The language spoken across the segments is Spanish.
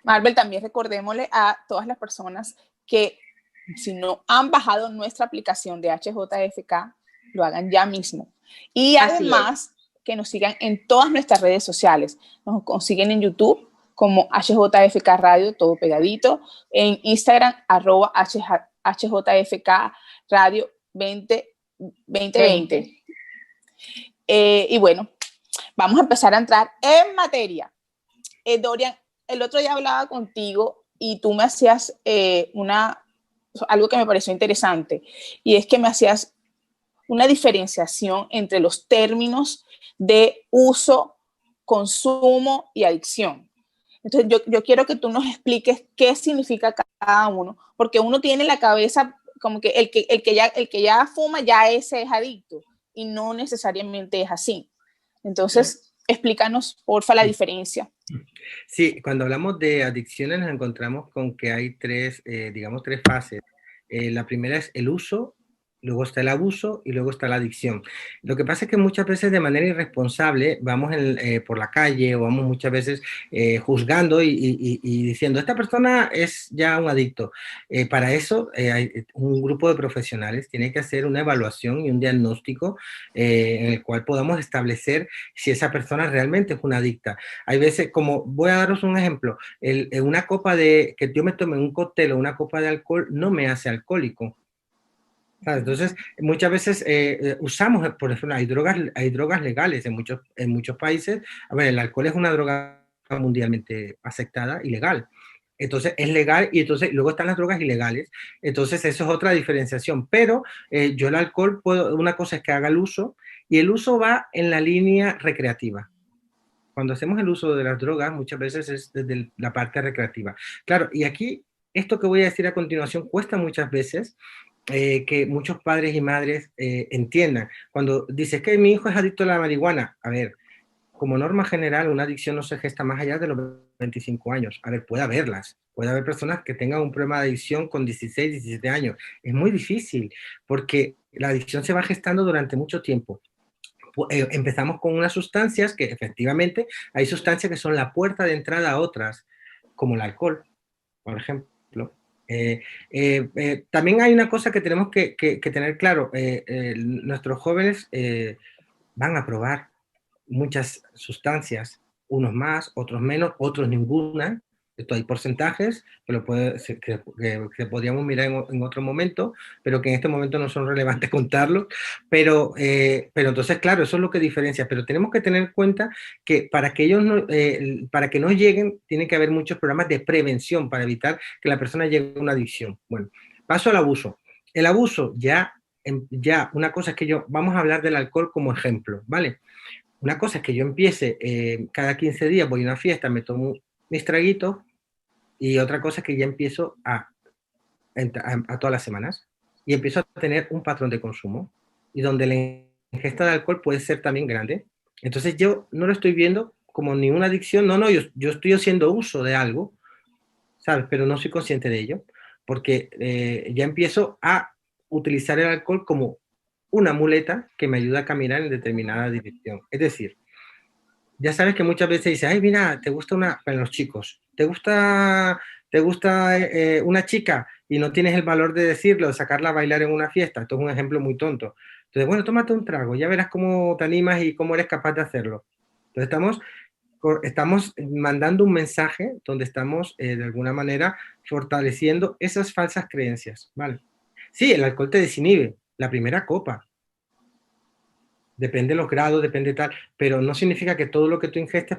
Marvel, también recordémosle a todas las personas que si no han bajado nuestra aplicación de HJFK, lo hagan ya mismo. Y además, que nos sigan en todas nuestras redes sociales. Nos consiguen en YouTube como HJFK Radio, todo pegadito. En Instagram, @HJFK Radio 2020. Y bueno, vamos a empezar a entrar en materia. Dorian, el otro día hablaba contigo y tú me hacías algo que me pareció interesante, y es que me hacías una diferenciación entre los términos de uso, consumo y adicción. Entonces yo quiero que tú nos expliques qué significa cada uno, porque uno tiene en la cabeza como que el que ya fuma ya ese es adicto, y no necesariamente es así. Entonces, explícanos, porfa, la diferencia. Sí, cuando hablamos de adicciones nos encontramos con que hay digamos, tres fases. La primera es el uso, luego está el abuso y luego está la adicción. Lo que pasa es que muchas veces de manera irresponsable vamos por la calle o vamos muchas veces juzgando y diciendo, esta persona es ya un adicto. Para eso hay un grupo de profesionales tiene que hacer una evaluación y un diagnóstico en el cual podamos establecer si esa persona realmente es una adicta. Hay veces, como voy a daros un ejemplo, una copa que yo me tome un cóctel o una copa de alcohol no me hace alcohólico. Entonces, muchas veces usamos, por ejemplo, hay drogas legales en muchos países. A ver, el alcohol es una droga mundialmente aceptada y legal. Entonces, es legal y entonces luego están las drogas ilegales. Entonces, eso es otra diferenciación. Pero yo el alcohol, una cosa es que haga el uso y el uso va en la línea recreativa. Cuando hacemos el uso de las drogas, muchas veces es desde la parte recreativa. Claro, y aquí, esto que voy a decir a continuación cuesta muchas veces que muchos padres y madres entiendan. Cuando dices que mi hijo es adicto a la marihuana, a ver, como norma general, una adicción no se gesta más allá de los 25 años. A ver, puede haberlas. Puede haber personas que tengan un problema de adicción con 16, 17 años. Es muy difícil porque la adicción se va gestando durante mucho tiempo. Empezamos con unas sustancias que efectivamente hay sustancias que son la puerta de entrada a otras, como el alcohol, por ejemplo. También hay una cosa que tenemos que tener claro. Nuestros jóvenes van a probar muchas sustancias, unos más, otros menos, otros ninguna. Esto hay porcentajes que podríamos mirar en otro momento, pero que en este momento no son relevantes contarlos. Pero entonces, claro, eso es lo que diferencia. Pero tenemos que tener en cuenta que para que para que no lleguen, tiene que haber muchos programas de prevención para evitar que la persona llegue a una adicción. Bueno, paso al abuso. El abuso, ya una cosa es que vamos a hablar del alcohol como ejemplo, ¿vale? Una cosa es que yo empiece, cada 15 días voy a una fiesta, me tomo mis traguitos, y otra cosa es que ya empiezo a todas las semanas y empiezo a tener un patrón de consumo y donde la ingesta de alcohol puede ser también grande. Entonces yo no lo estoy viendo como ninguna adicción, no, yo estoy haciendo uso de algo, ¿sabes? Pero no soy consciente de ello, porque ya empiezo a utilizar el alcohol como una muleta que me ayuda a caminar en determinada dirección. Es decir, ya sabes que muchas veces dices, ay, mira, te gusta para los chicos, te gusta una chica y no tienes el valor de decirlo, de sacarla a bailar en una fiesta. Esto es un ejemplo muy tonto. Entonces, bueno, tómate un trago, ya verás cómo te animas y cómo eres capaz de hacerlo. Entonces, estamos mandando un mensaje donde estamos, de alguna manera, fortaleciendo esas falsas creencias, ¿vale? Sí, el alcohol te desinhibe, la primera copa, depende de los grados, depende tal, pero no significa que todo lo que tú ingestes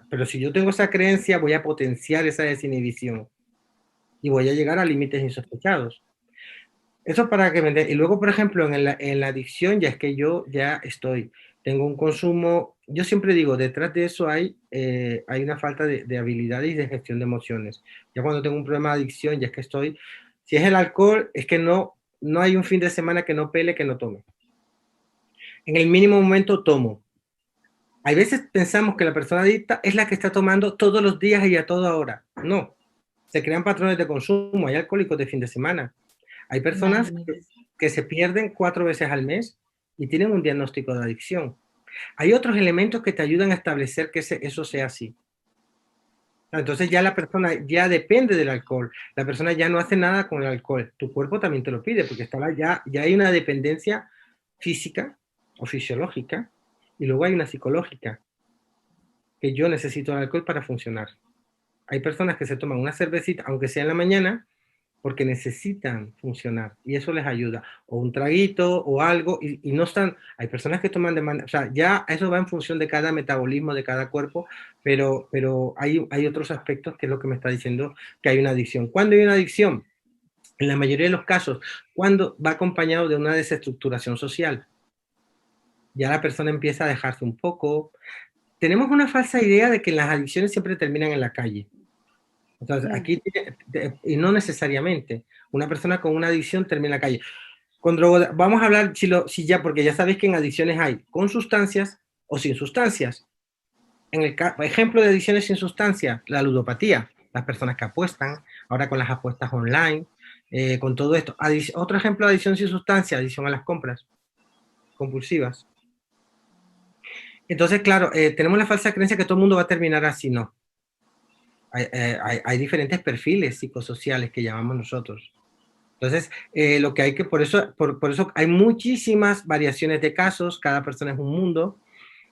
pero si yo tengo esa creencia, voy a potenciar esa desinhibición y voy a llegar a límites insospechados. Eso es para que me y luego, por ejemplo, en la adicción, ya es que yo ya tengo un consumo, yo siempre digo, detrás de eso hay una falta de habilidades y de gestión de emociones. Ya cuando tengo un problema de adicción, ya es que si es el alcohol, es que no hay un fin de semana que no pele, que no tome. En el mínimo momento tomo. Hay veces pensamos que la persona adicta es la que está tomando todos los días y a toda hora. No, se crean patrones de consumo, hay alcohólicos de fin de semana. Hay personas que se pierden 4 veces al mes y tienen un diagnóstico de adicción. Hay otros elementos que te ayudan a establecer que eso sea así. Entonces ya la persona ya depende del alcohol, la persona ya no hace nada con el alcohol, tu cuerpo también te lo pide, porque ya hay una dependencia física o fisiológica, y luego hay una psicológica, que yo necesito el alcohol para funcionar. Hay personas que se toman una cervecita, aunque sea en la mañana, porque necesitan funcionar y eso les ayuda, o un traguito o algo, y no están, hay personas que toman de manera, o sea, ya eso va en función de cada metabolismo, de cada cuerpo, pero hay otros aspectos que es lo que me está diciendo que hay una adicción. ¿Cuándo hay una adicción? En la mayoría de los casos, cuando va acompañado de una desestructuración social. Ya la persona empieza a dejarse un poco. Tenemos una falsa idea de que las adicciones siempre terminan en la calle. Entonces, aquí, y no necesariamente, una persona con una adicción termina en la calle. Con droga, vamos a hablar, si ya, porque ya sabéis que en adicciones hay con sustancias o sin sustancias. En el ejemplo de adicciones sin sustancias, la ludopatía, las personas que apuestan, ahora con las apuestas online, con todo esto. Otro ejemplo de adicción sin sustancia, adicción a las compras compulsivas. Entonces, claro, tenemos la falsa creencia que todo el mundo va a terminar así, no. Hay diferentes perfiles psicosociales que llamamos nosotros. Entonces, lo que hay que, por eso hay muchísimas variaciones de casos, cada persona es un mundo.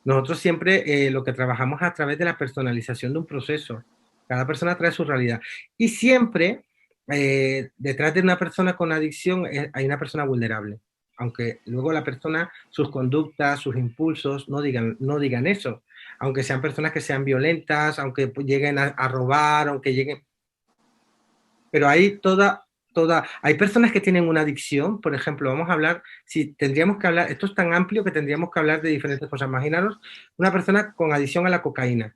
Nosotros siempre lo que trabajamos a través de la personalización de un proceso. Cada persona trae su realidad. Y siempre detrás de una persona con adicción hay una persona vulnerable. Aunque luego la persona, sus conductas, sus impulsos no digan eso. Aunque sean personas que sean violentas, aunque lleguen a robar, aunque lleguen... Pero hay hay personas que tienen una adicción, por ejemplo, vamos a hablar, si tendríamos que hablar, esto es tan amplio que tendríamos que hablar de diferentes cosas. Imaginaros una persona con adicción a la cocaína.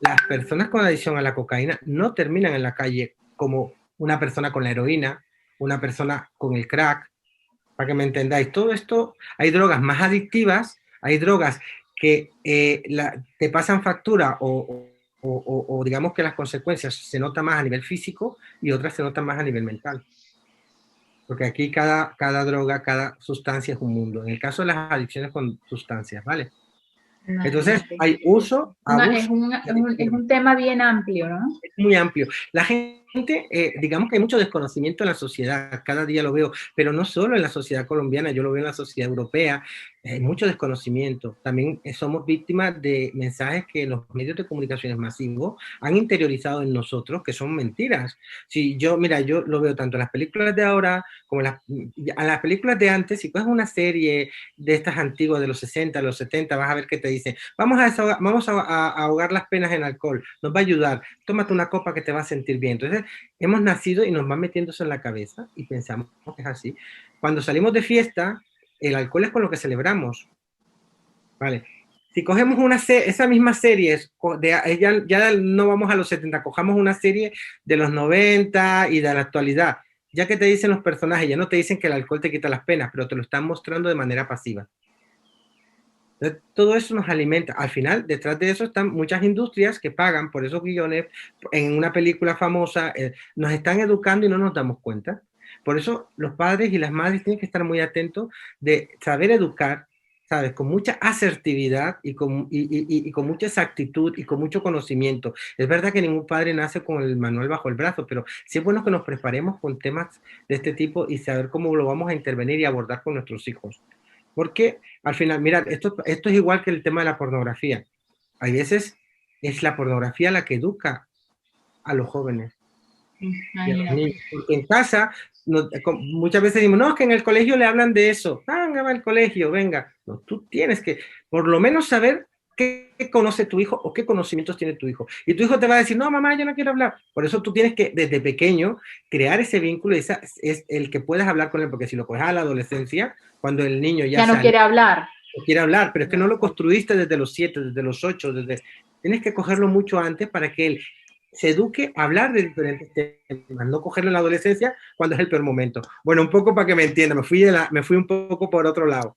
Las personas con adicción a la cocaína no terminan en la calle como una persona con la heroína, una persona con el crack, para que me entendáis. Todo esto, hay drogas más adictivas, hay drogas que te pasan factura o digamos que las consecuencias se notan más a nivel físico y otras se notan más a nivel mental. Porque aquí cada droga, cada sustancia es un mundo. En el caso de las adicciones con sustancias, ¿vale? Entonces, Imagínate. hay uso, abuso. Es un tema bien amplio, ¿no? Es muy amplio. La gente, digamos que hay mucho desconocimiento en la sociedad, cada día lo veo, pero no solo en la sociedad colombiana, yo lo veo en la sociedad europea, hay mucho desconocimiento. También somos víctimas de mensajes que los medios de comunicación masivos han interiorizado en nosotros, que son mentiras. Si yo, mira, yo lo veo tanto en las películas de ahora como en las películas de antes. Si coges una serie de estas antiguas de los 60, los 70, vas a ver que te dicen, vamos a ahogar las penas en alcohol, nos va a ayudar, tómate una copa que te va a sentir bien. Entonces, hemos nacido y nos va metiendo eso en la cabeza y pensamos que es así. Cuando salimos de fiesta, el alcohol es con lo que celebramos, ¿vale? Si cogemos esa misma serie, ya no vamos a los 70, cojamos una serie de los 90 y de la actualidad, ya que te dicen los personajes, ya no te dicen que el alcohol te quita las penas, pero te lo están mostrando de manera pasiva. Entonces, todo eso nos alimenta. Al final, detrás de eso están muchas industrias que pagan por esos guiones. En una película famosa, nos están educando y no nos damos cuenta. Por eso los padres y las madres tienen que estar muy atentos de saber educar, ¿sabes? Con mucha asertividad y con mucha exactitud y con mucho conocimiento. Es verdad que ningún padre nace con el manual bajo el brazo, pero sí es bueno que nos preparemos con temas de este tipo y saber cómo lo vamos a intervenir y abordar con nuestros hijos. Porque al final, mirad, esto es igual que el tema de la pornografía. Hay veces es la pornografía la que educa a los jóvenes y a los niños. Porque en casa, muchas veces decimos, no, es que en el colegio le hablan de eso. Venga, va al colegio, venga. No, tú tienes que por lo menos saber qué conoce tu hijo o qué conocimientos tiene tu hijo. Y tu hijo te va a decir, no, mamá, yo no quiero hablar. Por eso tú tienes que, desde pequeño, crear ese vínculo y es el que puedas hablar con él, porque si lo coges a la adolescencia, cuando el niño ya no quiere hablar. No quiere hablar, pero es que no lo construiste desde los 7, desde los 8, tienes que cogerlo mucho antes para que él se eduque a hablar de diferentes temas, no cogerlo en la adolescencia cuando es el peor momento. Bueno, un poco para que me entienda, me fui un poco por otro lado.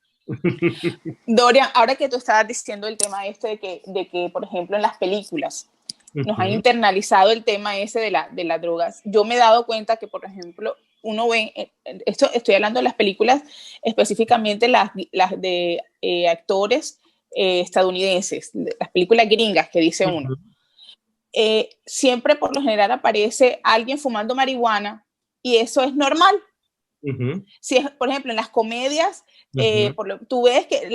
Dorian, ahora que tú estabas diciendo el tema este de que por ejemplo, en las películas nos han internalizado el tema ese de las drogas, yo me he dado cuenta que, por ejemplo, uno ve, estoy hablando de las películas, específicamente las de actores estadounidenses, las películas gringas que dice uno. siempre por lo general aparece alguien fumando marihuana y eso es normal. Si es, por ejemplo, en las comedias, tú ves que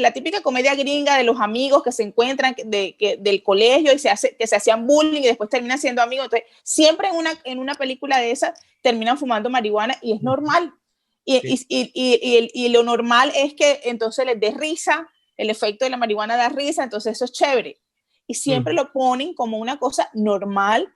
la típica comedia gringa de los amigos que se encuentran del colegio y que se hacían bullying y después terminan siendo amigos. Entonces, siempre en una película de esas terminan fumando marihuana y es normal. Y lo normal es que entonces les dé risa, el efecto de la marihuana da risa, entonces eso es chévere. Y siempre lo ponen como una cosa normal,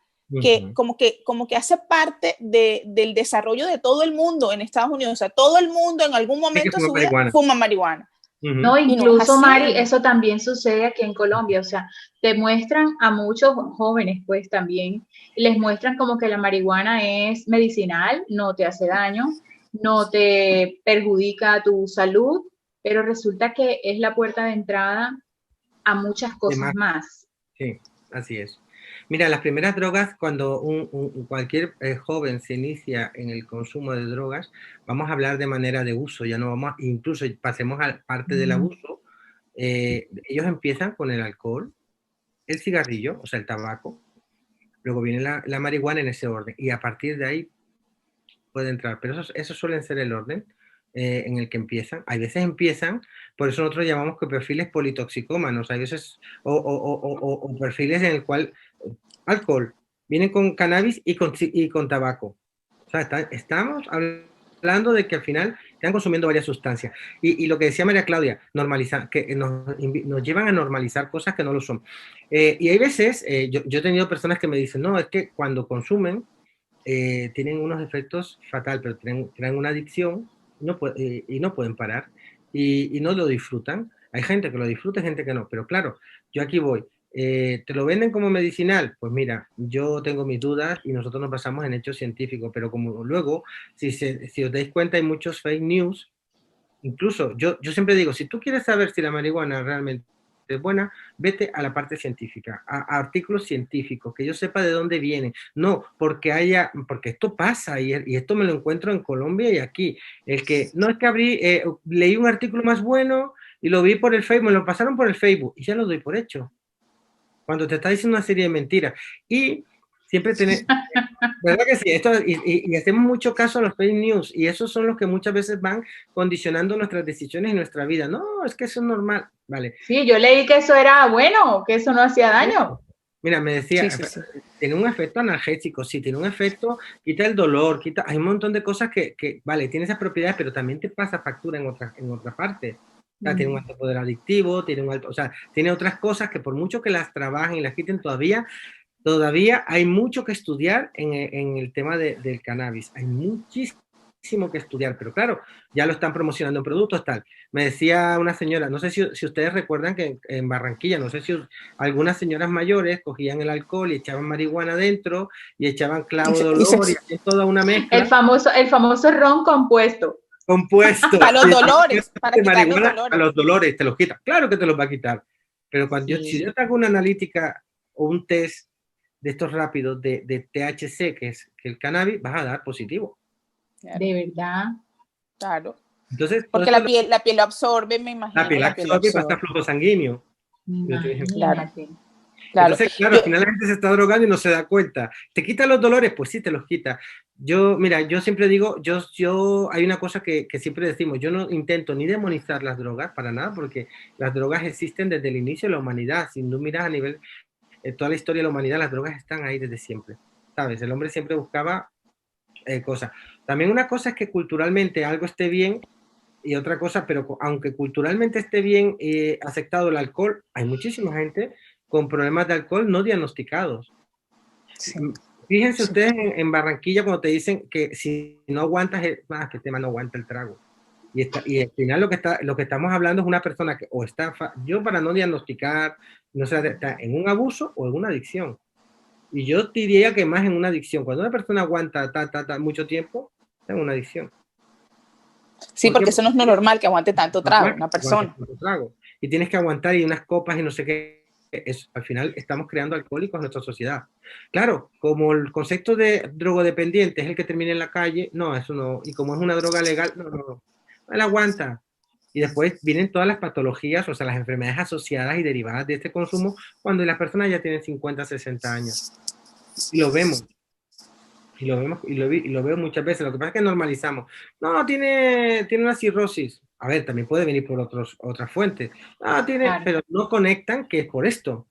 que como que hace parte del desarrollo de todo el mundo en Estados Unidos. O sea, todo el mundo en algún momento de su vida fuma marihuana. No, incluso, Mari, eso también sucede aquí en Colombia. O sea, te muestran a muchos jóvenes, pues también, les muestran como que la marihuana es medicinal, no te hace daño, no te perjudica tu salud, pero resulta que es la puerta de entrada a muchas cosas más. Sí, así es. Mira, las primeras drogas, cuando cualquier joven se inicia en el consumo de drogas, vamos a hablar de manera de uso, ya no vamos, incluso pasemos a parte del abuso, ellos empiezan con el alcohol, el cigarrillo, o sea, el tabaco, luego viene la marihuana en ese orden, y a partir de ahí puede entrar, pero eso suele ser el orden en el que empiezan. Hay veces empiezan, por eso nosotros llamamos que perfiles politoxicómanos, hay veces, o perfiles en el cual alcohol, vienen con cannabis y con tabaco. O sea, estamos hablando de que al final están consumiendo varias sustancias. Y lo que decía María Claudia, normalizar, que nos llevan a normalizar cosas que no lo son. Y hay veces, yo he tenido personas que me dicen, no, es que cuando consumen, tienen unos efectos fatal, pero traen una adicción y no pueden parar y no lo disfrutan. Hay gente que lo disfruta y gente que no, pero claro, yo aquí voy. ¿Te lo venden como medicinal? Pues mira, yo tengo mis dudas y nosotros nos basamos en hechos científicos, pero como luego, si os dais cuenta, hay muchos fake news. Incluso yo siempre digo, si tú quieres saber si la marihuana realmente es buena, vete a la parte científica, a artículos científicos, que yo sepa de dónde vienen. No, porque esto pasa y esto me lo encuentro en Colombia y aquí. No es que leí un artículo más bueno y lo vi por el Facebook, me lo pasaron por el Facebook y ya lo doy por hecho. Cuando te está diciendo una serie de mentiras. Y siempre ¿verdad que sí? Y hacemos mucho caso a los fake news y esos son los que muchas veces van condicionando nuestras decisiones y nuestra vida. No, es que eso es normal. Vale. Sí, yo leí que eso era bueno, que eso no hacía daño. Mira, me decía, tiene un efecto analgésico, sí, tiene un efecto, quita el dolor, hay un montón de cosas que vale, tiene esas propiedades, pero también te pasa factura en otra parte. O sea, tiene un alto poder adictivo, tiene otras cosas que por mucho que las trabajen y las quiten todavía hay mucho que estudiar en el tema del cannabis. Hay muchísimo que estudiar, pero claro, ya lo están promocionando en productos, tal. Me decía una señora, no sé si ustedes recuerdan que en Barranquilla, no sé si algunas señoras mayores cogían el alcohol y echaban marihuana dentro y echaban clavo de olor y hacían toda una mezcla. El famoso ron compuesto. Para los dolores, para quitar los dolores. A los dolores, te los quita. Claro que te los va a quitar. Pero si yo te hago una analítica o un test de estos rápidos de THC, que es el cannabis, vas a dar positivo. De verdad. Claro. Entonces, porque la piel lo absorbe, me imagino. La piel absorbe y pasa flujo sanguíneo. Claro. Entonces, claro, al final la gente se está drogando y no se da cuenta. ¿Te quita los dolores? Pues sí, te los quita. Yo siempre digo, hay una cosa que siempre decimos, yo no intento ni demonizar las drogas para nada, porque las drogas existen desde el inicio de la humanidad. Si tú miras a nivel, toda la historia de la humanidad, las drogas están ahí desde siempre. ¿Sabes? El hombre siempre buscaba cosas. También una cosa es que culturalmente algo esté bien y otra cosa, pero aunque culturalmente esté bien aceptado el alcohol, hay muchísima gente con problemas de alcohol no diagnosticados. Sí. Fíjense ustedes en Barranquilla cuando te dicen que si no aguantas, que este tema no aguanta el trago. Y al final lo que estamos hablando es una persona que o está, yo para no diagnosticar, no sé, está en un abuso o en una adicción. Y yo diría que más en una adicción. Cuando una persona aguanta mucho tiempo, está en una adicción. Sí, porque eso no es normal que aguante tanto trago, una persona. Y tienes que aguantar y unas copas y no sé qué. Al final estamos creando alcohólicos en nuestra sociedad. Claro, como el concepto de drogodependiente es el que termina en la calle, no, eso no. Y como es una droga legal, no. Él aguanta. Y después vienen todas las patologías, o sea, las enfermedades asociadas y derivadas de este consumo cuando las personas ya tienen 50, 60 años. Y lo vemos. Y lo veo muchas veces. Lo que pasa es que normalizamos. No, tiene una cirrosis. A ver, también puede venir por otras fuentes. Claro. Pero no conectan que es por esto.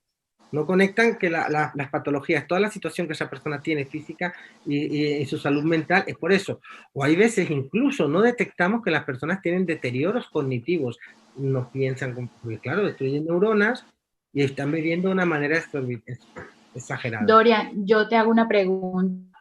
No conectan que las patologías, toda la situación que esa persona tiene física y su salud mental es por eso. O hay veces incluso no detectamos que las personas tienen deterioros cognitivos. No piensan, porque claro, destruyen neuronas y están viviendo de una manera exagerada. Dorian, yo te hago una pregunta.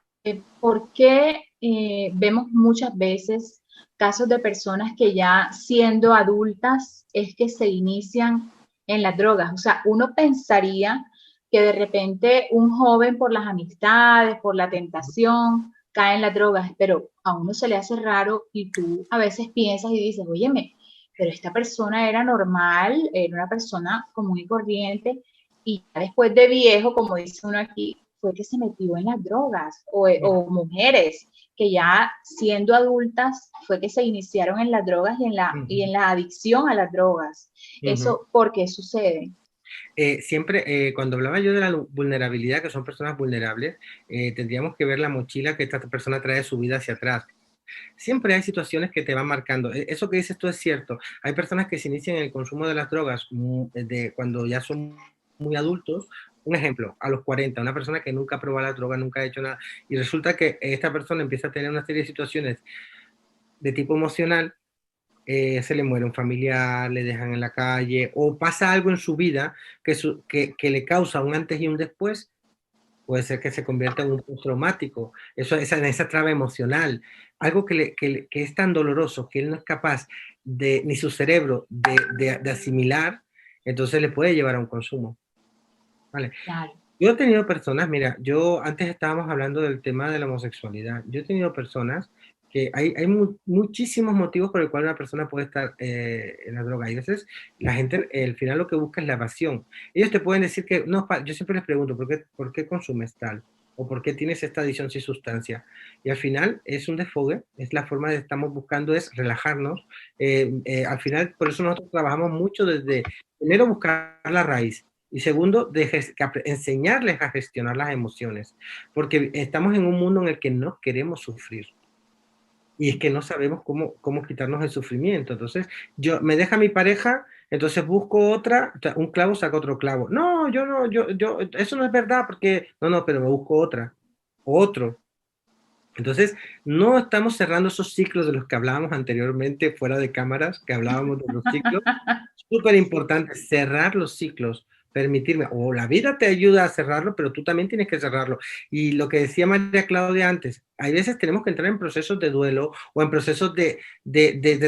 ¿Por qué vemos muchas veces casos de personas que ya siendo adultas es que se inician en las drogas? O sea, uno pensaría que de repente un joven por las amistades, por la tentación, cae en las drogas, pero a uno se le hace raro y tú a veces piensas y dices, óyeme, pero esta persona era normal, era una persona común y corriente y después de viejo, como dice uno aquí, fue que se metió en las drogas o mujeres que ya siendo adultas fue que se iniciaron en las drogas y en la adicción a las drogas. ¿Eso por qué sucede? Siempre, cuando hablaba yo de la vulnerabilidad, que son personas vulnerables, tendríamos que ver la mochila que esta persona trae de su vida hacia atrás. Siempre hay situaciones que te van marcando. Eso que dices tú es cierto. Hay personas que se inician en el consumo de las drogas cuando ya son muy adultos. Un ejemplo, a los 40, una persona que nunca ha probado la droga, nunca ha hecho nada, y resulta que esta persona empieza a tener una serie de situaciones de tipo emocional, se le muere un familiar, le dejan en la calle, o pasa algo en su vida que le causa un antes y un después. Puede ser que se convierta en un postraumático, esa traba emocional, algo que es tan doloroso que él no es capaz ni su cerebro de asimilar, entonces le puede llevar a un consumo. ¿Vale? Claro. Yo he tenido personas, mira, antes estábamos hablando del tema de la homosexualidad, yo he tenido personas que hay muchísimos motivos por el cual una persona puede estar en la droga. Y a veces la gente, al final lo que busca es la evasión. Ellos te pueden decir que, no, yo siempre les pregunto, ¿por qué consumes tal? ¿O por qué tienes esta adicción sin sustancia? Y al final es un desfogue, es la forma de estamos buscando es relajarnos. Al final, por eso nosotros trabajamos mucho desde, primero, buscar la raíz. Y segundo, enseñarles a gestionar las emociones, porque estamos en un mundo en el que no queremos sufrir. Y es que no sabemos cómo quitarnos el sufrimiento. Entonces, me deja mi pareja, entonces busco otra, un clavo saca otro clavo. No, eso no es verdad, porque, no, pero me busco otra, otro. Entonces, no estamos cerrando esos ciclos de los que hablábamos anteriormente, fuera de cámaras, que hablábamos de los ciclos. Súper importante, cerrar los ciclos, permitirme, o la vida te ayuda a cerrarlo, pero tú también tienes que cerrarlo. Y lo que decía María Claudia antes, hay veces tenemos que entrar en procesos de duelo o en procesos de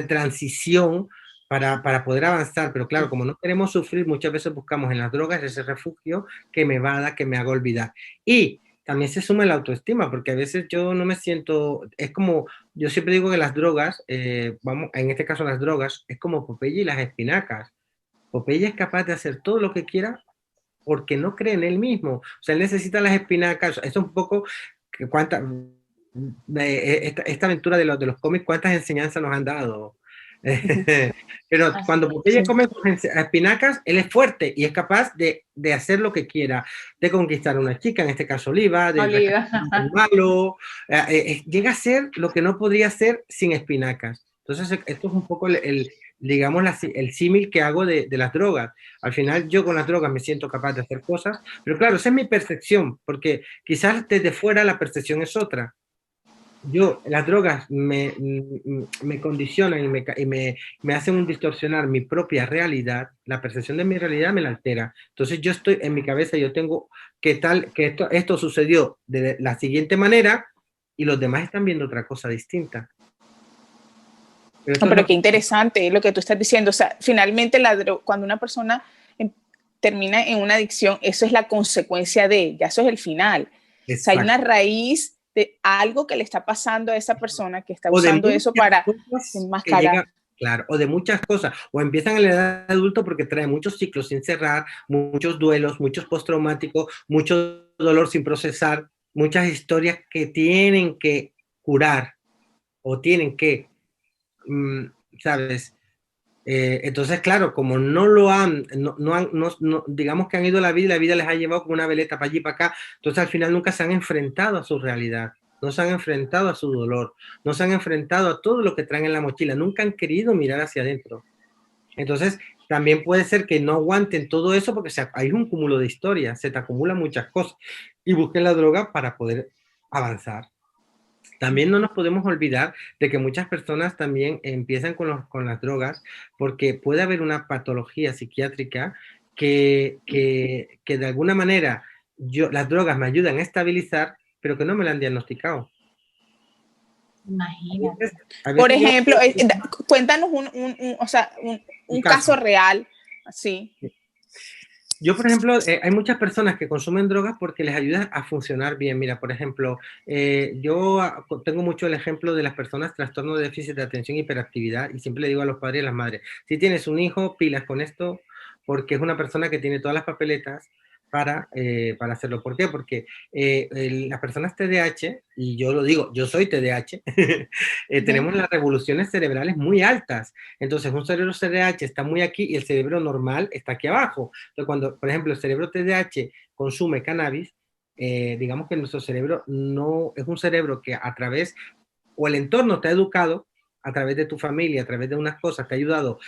transición para poder avanzar, pero claro, como no queremos sufrir, muchas veces buscamos en las drogas ese refugio que me vada, que me haga olvidar. Y también se suma la autoestima, porque a veces yo no me siento, es como, yo siempre digo que las drogas, en este caso las drogas, es como Popeye y las espinacas. Popeye es capaz de hacer todo lo que quiera porque no cree en él mismo. O sea, él necesita las espinacas. Es un poco, esta aventura de los cómics, ¿cuántas enseñanzas nos han dado? Pero cuando Popeye come espinacas, él es fuerte y es capaz de hacer lo que quiera, de conquistar a una chica, en este caso Oliva, de rescatar a un malo, llega a ser lo que no podría ser sin espinacas. Entonces, esto es un poco digamos, el símil que hago de las drogas. Al final, yo con las drogas me siento capaz de hacer cosas, pero claro, esa es mi percepción, porque quizás desde fuera la percepción es otra. Las drogas me condicionan y me hacen distorsionar mi propia realidad, la percepción de mi realidad me la altera. Entonces yo estoy en mi cabeza, yo tengo que esto sucedió de la siguiente manera y los demás están viendo otra cosa distinta. Pero qué interesante lo que tú estás diciendo. O sea, finalmente cuando una persona termina en una adicción, eso es la consecuencia de ella, eso es el final. O sea, hay una raíz de algo que le está pasando a esa persona que está usando eso para enmascarar. Claro, o de muchas cosas, o empiezan en la edad adulta porque trae muchos ciclos sin cerrar, muchos duelos, muchos postraumáticos, mucho dolor sin procesar, muchas historias que tienen que curar o tienen que, ¿sabes? Entonces, claro, como no lo han, digamos que han ido a la vida y la vida les ha llevado como una veleta para allí y para acá, entonces al final nunca se han enfrentado a su realidad, no se han enfrentado a su dolor, no se han enfrentado a todo lo que traen en la mochila, nunca han querido mirar hacia adentro. Entonces, también puede ser que no aguanten todo eso porque hay un cúmulo de historias, se te acumulan muchas cosas y busquen la droga para poder avanzar. También no nos podemos olvidar de que muchas personas también empiezan con las drogas porque puede haber una patología psiquiátrica que de alguna manera las drogas me ayudan a estabilizar, pero que no me la han diagnosticado. Imagínate. Por ejemplo, cuéntanos un caso real, sí. Yo, por ejemplo, hay muchas personas que consumen drogas porque les ayuda a funcionar bien. Mira, por ejemplo, yo tengo mucho el ejemplo de las personas trastorno de déficit de atención y hiperactividad y siempre le digo a los padres y a las madres, si tienes un hijo, pilas con esto porque es una persona que tiene todas las papeletas para hacerlo. ¿Por qué? Porque las personas TDAH, y yo lo digo, yo soy TDAH, tenemos las revoluciones cerebrales muy altas. Entonces, un cerebro TDAH está muy aquí y el cerebro normal está aquí abajo. Entonces, cuando, por ejemplo, el cerebro TDAH consume cannabis, digamos que nuestro cerebro no es un cerebro que a través, o el entorno te ha educado, a través de tu familia, a través de unas cosas, te ha ayudado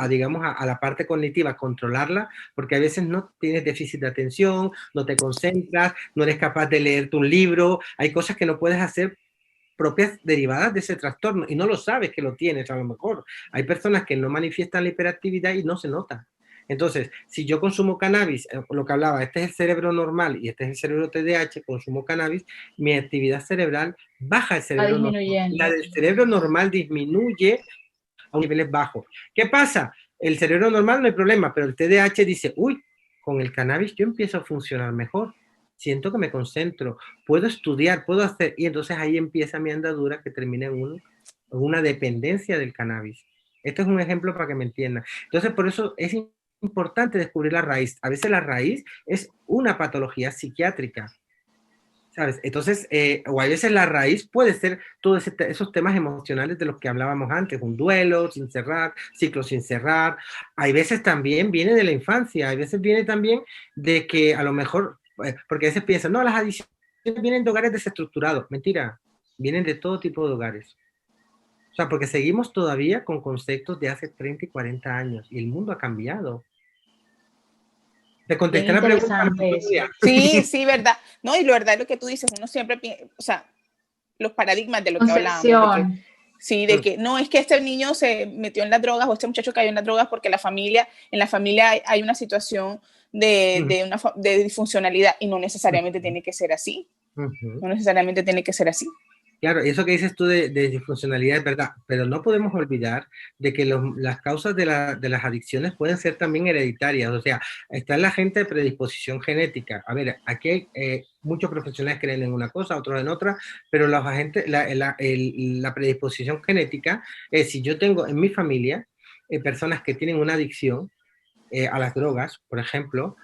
digamos, a la parte cognitiva, a controlarla, porque a veces no tienes déficit de atención, no te concentras, no eres capaz de leerte un libro, hay cosas que no puedes hacer propias derivadas de ese trastorno y no lo sabes que lo tienes a lo mejor. Hay personas que no manifiestan la hiperactividad y no se nota. Entonces, si yo consumo cannabis, lo que hablaba, este es el cerebro normal y este es el cerebro TDAH, consumo cannabis, mi actividad cerebral baja el cerebro normal. La del cerebro normal disminuye a niveles bajos. ¿Qué pasa? El cerebro normal no hay problema, pero el TDAH dice, uy, con el cannabis yo empiezo a funcionar mejor. Siento que me concentro, puedo estudiar, puedo hacer, y entonces ahí empieza mi andadura que termina en una dependencia del cannabis. Este es un ejemplo para que me entiendan. Entonces, por eso es importante descubrir la raíz. A veces la raíz es una patología psiquiátrica, ¿sabes? Entonces, o a veces la raíz puede ser todos esos temas emocionales de los que hablábamos antes, un duelo sin cerrar, ciclo sin cerrar. Hay veces también viene de la infancia, hay veces viene también de que a lo mejor, porque a veces piensan, no, las adicciones vienen de hogares desestructurados. Mentira, vienen de todo tipo de hogares. O sea, porque seguimos todavía con conceptos de hace 30 y 40 años y el mundo ha cambiado. Te contesté la pregunta. Sí, sí, verdad. No, y la verdad es lo que tú dices, uno siempre piensa, o sea, los paradigmas de lo que hablábamos. Sí, de que no, es que este niño se metió en las drogas o este muchacho cayó en las drogas porque en la familia hay una situación de disfuncionalidad y no necesariamente tiene que ser así. No necesariamente tiene que ser así. Claro, eso que dices tú de disfuncionalidad es verdad, pero no podemos olvidar de que las causas de las adicciones pueden ser también hereditarias, o sea, está en la gente de predisposición genética. A ver, aquí hay muchos profesionales creen en una cosa, otros en otra, pero los agentes, la predisposición genética es si yo tengo en mi familia personas que tienen una adicción a las drogas, por ejemplo,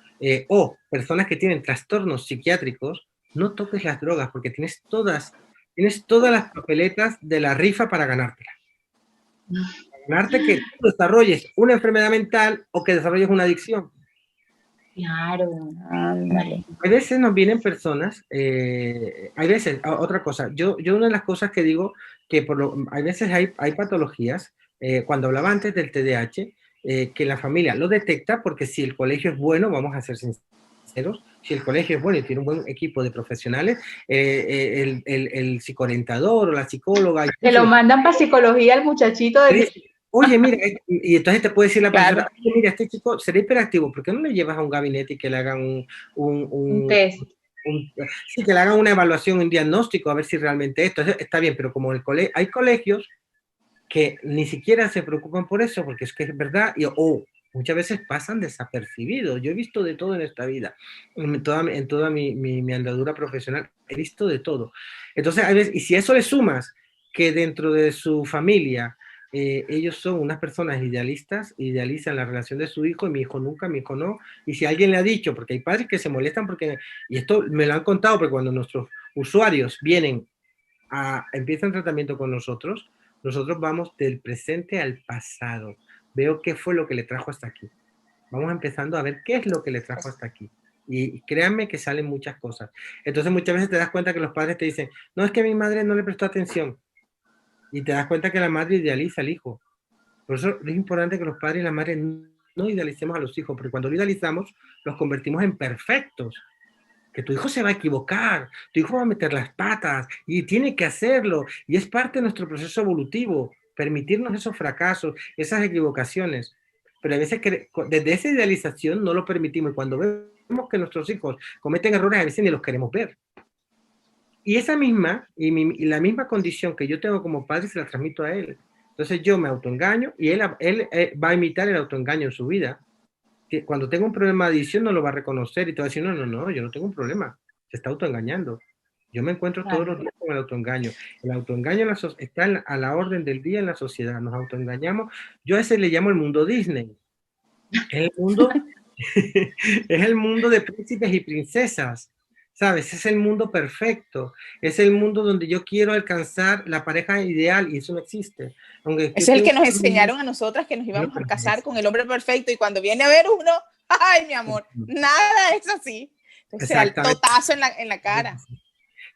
o personas que tienen trastornos psiquiátricos, no toques las drogas porque tienes todas las papeletas de la rifa para ganártela. Para ganarte que tú desarrolles una enfermedad mental o que desarrolles una adicción. Claro. A veces nos vienen personas, hay veces, otra cosa, yo una de las cosas que digo, que hay veces hay patologías, cuando hablaba antes del TDAH, que la familia lo detecta porque si el colegio es bueno, vamos a ser sinceros, si el colegio es bueno y tiene un buen equipo de profesionales, el psicoorientador o la psicóloga... Que lo mandan para psicología al muchachito de... Oye, mira, y entonces te puede decir la persona, oye, mira, este chico será hiperactivo, ¿por qué no le llevas a un gabinete y que le hagan un test? Sí, que le hagan una evaluación, un diagnóstico, a ver si realmente esto está bien, pero como hay colegios que ni siquiera se preocupan por eso, porque es que es verdad, muchas veces pasan desapercibidos. Yo he visto de todo en esta vida, en toda mi andadura profesional, he visto de todo. Entonces, a veces, y si a eso le sumas que dentro de su familia ellos son unas personas idealistas, idealizan la relación de su hijo, y mi hijo nunca, mi hijo no, y si alguien le ha dicho, porque hay padres que se molestan porque, y esto me lo han contado, porque cuando nuestros usuarios empiezan tratamiento con nosotros vamos del presente al pasado, veo qué fue lo que le trajo hasta aquí. Vamos empezando a ver qué es lo que le trajo hasta aquí. Y créanme que salen muchas cosas. Entonces muchas veces te das cuenta que los padres te dicen, no, es que mi madre no le prestó atención. Y te das cuenta que la madre idealiza al hijo. Por eso es importante que los padres y las madres no idealicemos a los hijos, porque cuando lo idealizamos, los convertimos en perfectos. Que tu hijo se va a equivocar, tu hijo va a meter las patas y tiene que hacerlo. Y es parte de nuestro proceso evolutivo, permitirnos esos fracasos, esas equivocaciones. Pero a veces desde esa idealización no lo permitimos. Y cuando vemos que nuestros hijos cometen errores, a veces ni los queremos ver. Y esa misma, y la misma condición que yo tengo como padre, se la transmito a él. Entonces yo me autoengaño y él va a imitar el autoengaño en su vida. Cuando tenga un problema de adicción no lo va a reconocer y te va a decir, no, yo no tengo un problema, se está autoengañando. Yo me encuentro todos los días con el autoengaño. El autoengaño está a la orden del día en la sociedad, nos autoengañamos. Yo a ese le llamo el mundo Disney. Es el mundo de príncipes y princesas, ¿sabes? Es el mundo perfecto, es el mundo donde yo quiero alcanzar la pareja ideal y eso no existe. Es el que nos enseñaron a nosotras que nos íbamos a casar con el hombre perfecto y cuando viene a ver uno, ay, mi amor, nada es así. Entonces, el totazo en la cara.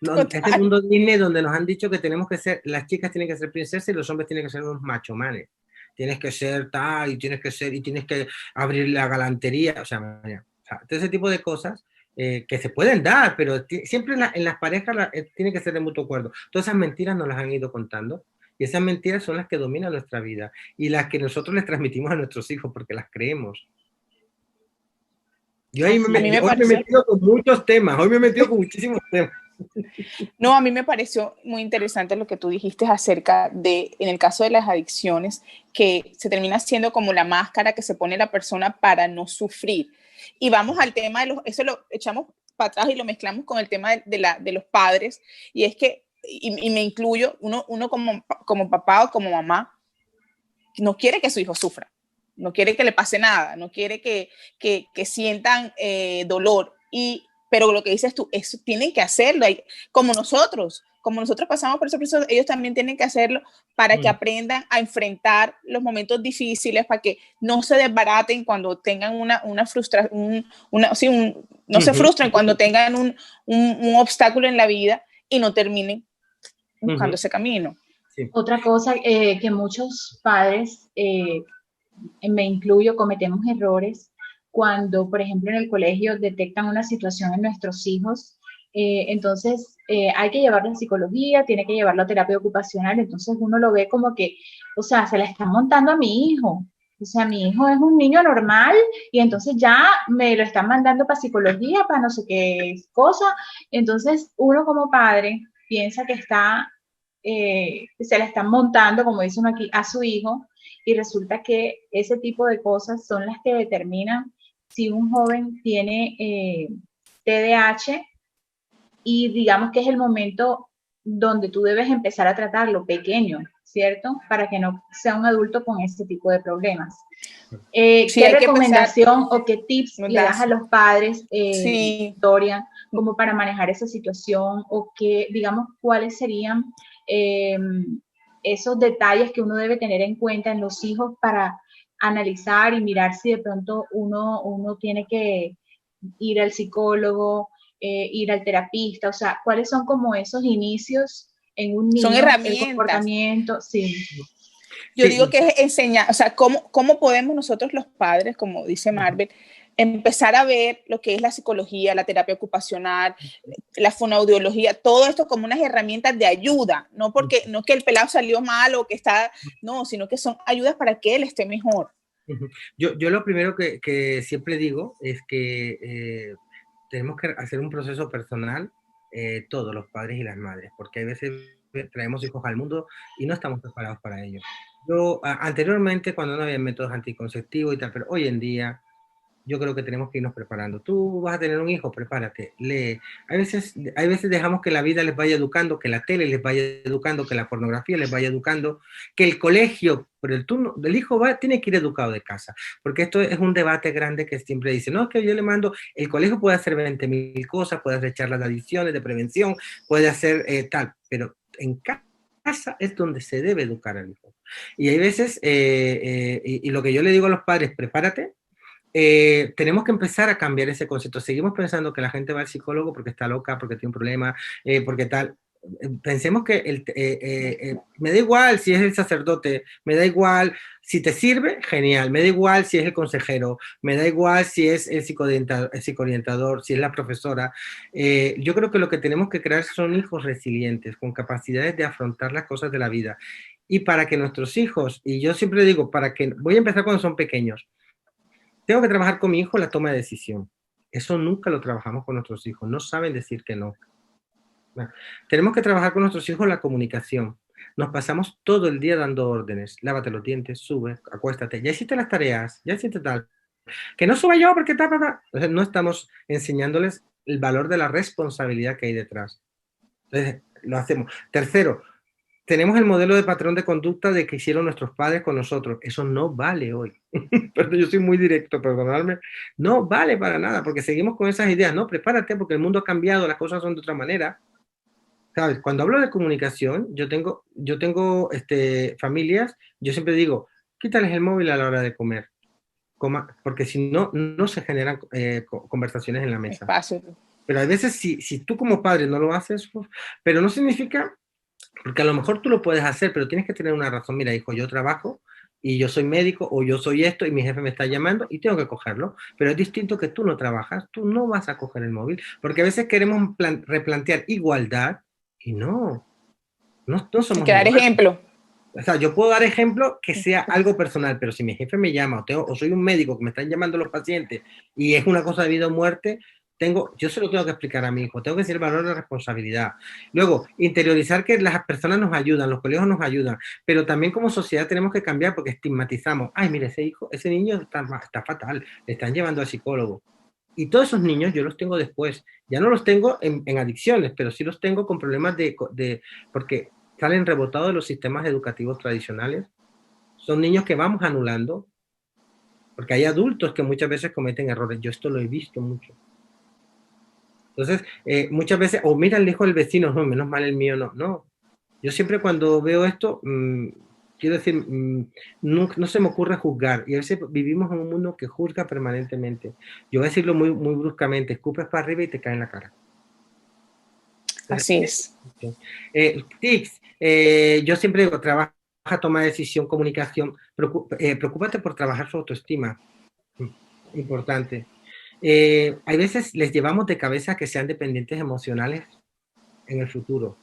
No, este mundo Disney donde nos han dicho que tenemos que ser, las chicas tienen que ser princesas y los hombres tienen que ser unos machomanes. Tienes que ser tal y tienes que abrir la galantería, o sea, ese tipo de cosas que se pueden dar, pero siempre en las parejas tiene que ser de mutuo acuerdo. Todas esas mentiras nos las han ido contando y esas mentiras son las que dominan nuestra vida y las que nosotros les transmitimos a nuestros hijos porque las creemos. Yo hoy me he metido con muchos temas, hoy me he metido con muchísimos temas. No, a mí me pareció muy interesante lo que tú dijiste acerca de, en el caso de las adicciones, que se termina siendo como la máscara que se pone la persona para no sufrir. Y vamos al tema de eso lo echamos para atrás y lo mezclamos con el tema de los padres. Y es que, y me incluyo, uno como papá o como mamá, no quiere que su hijo sufra, no quiere que le pase nada, no quiere que sientan dolor. Pero lo que dices tú, eso tienen que hacerlo, como nosotros pasamos por ese proceso, ellos también tienen que hacerlo para que aprendan a enfrentar los momentos difíciles, para que no se desbaraten cuando tengan una frustración, no se frustren cuando tengan un obstáculo en la vida y no terminen buscando ese camino. Sí. Otra cosa que muchos padres, me incluyo, cometemos errores cuando, por ejemplo, en el colegio detectan una situación en nuestros hijos, entonces hay que llevarlo a psicología, tiene que llevarlo a terapia ocupacional, entonces uno lo ve como que, o sea, se la están montando a mi hijo, o sea, mi hijo es un niño normal y entonces ya me lo están mandando para psicología, para no sé qué cosa, entonces uno como padre piensa que se la están montando, como dice uno aquí, a su hijo, y resulta que ese tipo de cosas son las que determinan si un joven tiene TDAH y digamos que es el momento donde tú debes empezar a tratarlo pequeño, ¿cierto? Para que no sea un adulto con este tipo de problemas. Sí, ¿qué recomendación o qué tips le das a los padres, Dorian, como para manejar esa situación o qué, digamos, cuáles serían esos detalles que uno debe tener en cuenta en los hijos para analizar y mirar si de pronto uno tiene que ir al psicólogo, ir al terapista, o sea, cuáles son como esos inicios en un niño, son herramientas. El comportamiento, sí. Yo digo que es enseñar, o sea, cómo podemos nosotros los padres, como dice Marvel, empezar a ver lo que es la psicología, la terapia ocupacional, la fonoaudiología, todo esto como unas herramientas de ayuda, no que el pelado salió mal o que está, no, sino que son ayudas para que él esté mejor. Yo lo primero que siempre digo es que tenemos que hacer un proceso personal, todos los padres y las madres, porque hay veces traemos hijos al mundo y no estamos preparados para ello. Yo anteriormente, cuando no había métodos anticonceptivos y tal, pero hoy en día yo creo que tenemos que irnos preparando. Tú vas a tener un hijo, prepárate, lee. Hay veces dejamos que la vida les vaya educando, que la tele les vaya educando, que la pornografía les vaya educando, que el colegio, pero el hijo tiene que ir educado de casa, porque esto es un debate grande que siempre dice, no, es que yo le mando, el colegio puede hacer 20.000 cosas, puede hacer charlas de adicciones, de prevención, puede hacer tal, pero en casa es donde se debe educar al hijo. Y hay veces, y lo que yo le digo a los padres, prepárate, tenemos que empezar a cambiar ese concepto. Seguimos pensando que la gente va al psicólogo porque está loca, porque tiene un problema, porque tal. Pensemos que me da igual si es el sacerdote, me da igual si te sirve, genial, me da igual si es el consejero, me da igual si es el psicoorientador, si es la profesora. Yo creo que lo que tenemos que crear son hijos resilientes, con capacidades de afrontar las cosas de la vida. Y para que nuestros hijos, y yo siempre digo, voy a empezar cuando son pequeños, tengo que trabajar con mi hijo la toma de decisión. Eso nunca lo trabajamos con nuestros hijos, no saben decir que no. Tenemos que trabajar con nuestros hijos la comunicación. Nos pasamos todo el día dando órdenes. Lávate los dientes, sube, acuéstate. Ya hiciste las tareas, ya hiciste tal. Que no suba yo porque ta. Entonces no estamos enseñándoles el valor de la responsabilidad que hay detrás. Entonces lo hacemos. Tercero, tenemos el modelo de patrón de conducta de que hicieron nuestros padres con nosotros. Eso no vale hoy. Pero yo soy muy directo, perdonadme. No vale para nada, porque seguimos con esas ideas. No, prepárate, porque el mundo ha cambiado, las cosas son de otra manera. ¿Sabes? Cuando hablo de comunicación, yo tengo familias, yo siempre digo, quítales el móvil a la hora de comer, porque si no, no se generan conversaciones en la mesa. Espacio. Pero a veces, si tú como padre no lo haces, pero no significa, porque a lo mejor tú lo puedes hacer, pero tienes que tener una razón. Mira, hijo, yo trabajo y yo soy médico o yo soy esto y mi jefe me está llamando y tengo que cogerlo. Pero es distinto que tú no trabajas, tú no vas a coger el móvil, porque a veces queremos replantear igualdad. Y no somos Hay que dar ejemplo. O sea, yo puedo dar ejemplo que sea algo personal, pero si mi jefe me llama o soy un médico que me están llamando los pacientes y es una cosa de vida o muerte, yo se lo tengo que explicar a mi hijo, tengo que decir el valor de la responsabilidad. Luego, interiorizar que las personas nos ayudan, los colegios nos ayudan, pero también como sociedad tenemos que cambiar porque estigmatizamos. Ay, mire, ese niño está fatal, le están llevando al psicólogo. Y todos esos niños yo los tengo después. Ya no los tengo en adicciones, pero sí los tengo con problemas porque salen rebotados de los sistemas educativos tradicionales. Son niños que vamos anulando, porque hay adultos que muchas veces cometen errores. Yo esto lo he visto mucho. Entonces, muchas veces, mira el hijo del vecino, no, menos mal el mío no. Yo siempre cuando veo esto, quiero decir, no se me ocurre juzgar. Y a veces vivimos en un mundo que juzga permanentemente. Yo voy a decirlo muy, muy bruscamente, escupes para arriba y te cae en la cara. Así es. Tics, yo siempre digo, trabaja, toma decisión, comunicación, preocúpate por trabajar su autoestima. Importante. Hay veces les llevamos de cabeza a que sean dependientes emocionales en el futuro.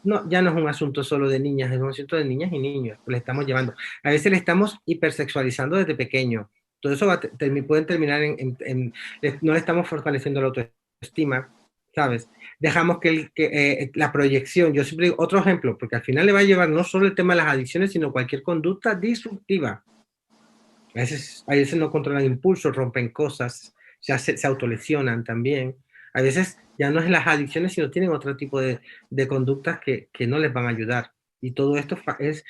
No, ya no es un asunto solo de niñas, es un asunto de niñas y niños, le estamos llevando. A veces le estamos hipersexualizando desde pequeño. Todo eso pueden terminar no le estamos fortaleciendo la autoestima, ¿sabes? Dejamos que la proyección, yo siempre digo, otro ejemplo, porque al final le va a llevar no solo el tema de las adicciones, sino cualquier conducta disruptiva. A veces no controlan impulsos, rompen cosas, se autolesionan también. A veces ya no es las adicciones, sino tienen otro tipo de conductas que no les van a ayudar. Y todo esto es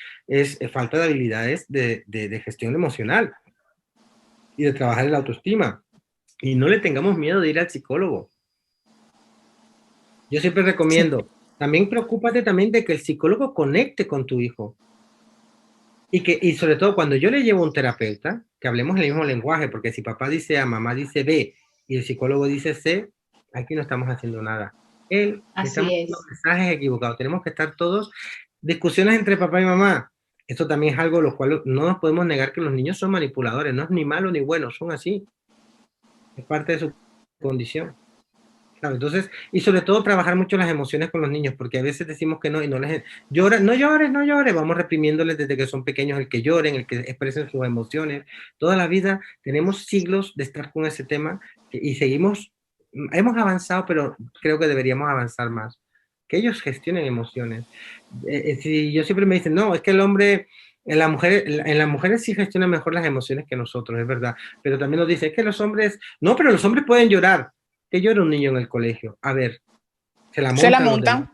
falta de habilidades de gestión emocional y de trabajar en la autoestima. Y no le tengamos miedo de ir al psicólogo. Yo siempre recomiendo, también preocúpate también de que el psicólogo conecte con tu hijo. Y sobre todo cuando yo le llevo a un terapeuta, que hablemos el mismo lenguaje, porque si papá dice A, mamá dice B, y el psicólogo dice C, aquí no estamos haciendo nada. Estamos dando mensajes equivocados. Tenemos que estar todos, discusiones entre papá y mamá. Esto también es algo lo cual no nos podemos negar, que los niños son manipuladores, no es ni malo ni bueno, son así. Es parte de su condición. Claro, entonces, y sobre todo trabajar mucho las emociones con los niños, porque a veces decimos que no, y no les llora, no llores, vamos reprimiéndoles desde que son pequeños el que lloren, el que expresen sus emociones. Toda la vida tenemos siglos de estar con ese tema y hemos avanzado, pero creo que deberíamos avanzar más. Que ellos gestionen emociones. Si yo siempre me dicen, no, es que el hombre, en las mujeres sí gestionan mejor las emociones que nosotros, es verdad, pero también nos dicen, es que los hombres, no, pero los hombres pueden llorar. Que llora un niño en el colegio. A ver, se la montan.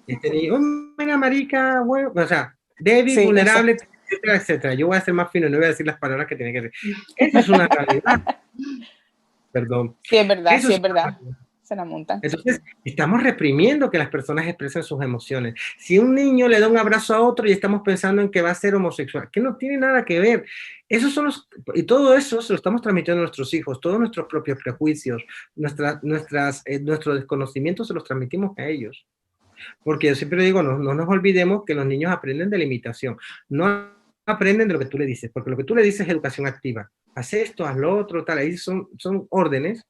Este niño, venga, marica, bueno, o sea, débil, vulnerable, etcétera, etcétera. Yo voy a ser más fino, no voy a decir las palabras que tiene que decir. Esa es una realidad. Perdón. Sí, es verdad, sí, es verdad. Se la montan. Entonces, estamos reprimiendo que las personas expresen sus emociones. Si un niño le da un abrazo a otro y estamos pensando en que va a ser homosexual, que no tiene nada que ver. Y todo eso se lo estamos transmitiendo a nuestros hijos, todos nuestros propios prejuicios, nuestro desconocimiento se los transmitimos a ellos. Porque yo siempre digo, no nos olvidemos que los niños aprenden de la imitación, no aprenden de lo que tú le dices, porque lo que tú le dices es educación activa. Haz esto, haz lo otro, tal, ahí son órdenes.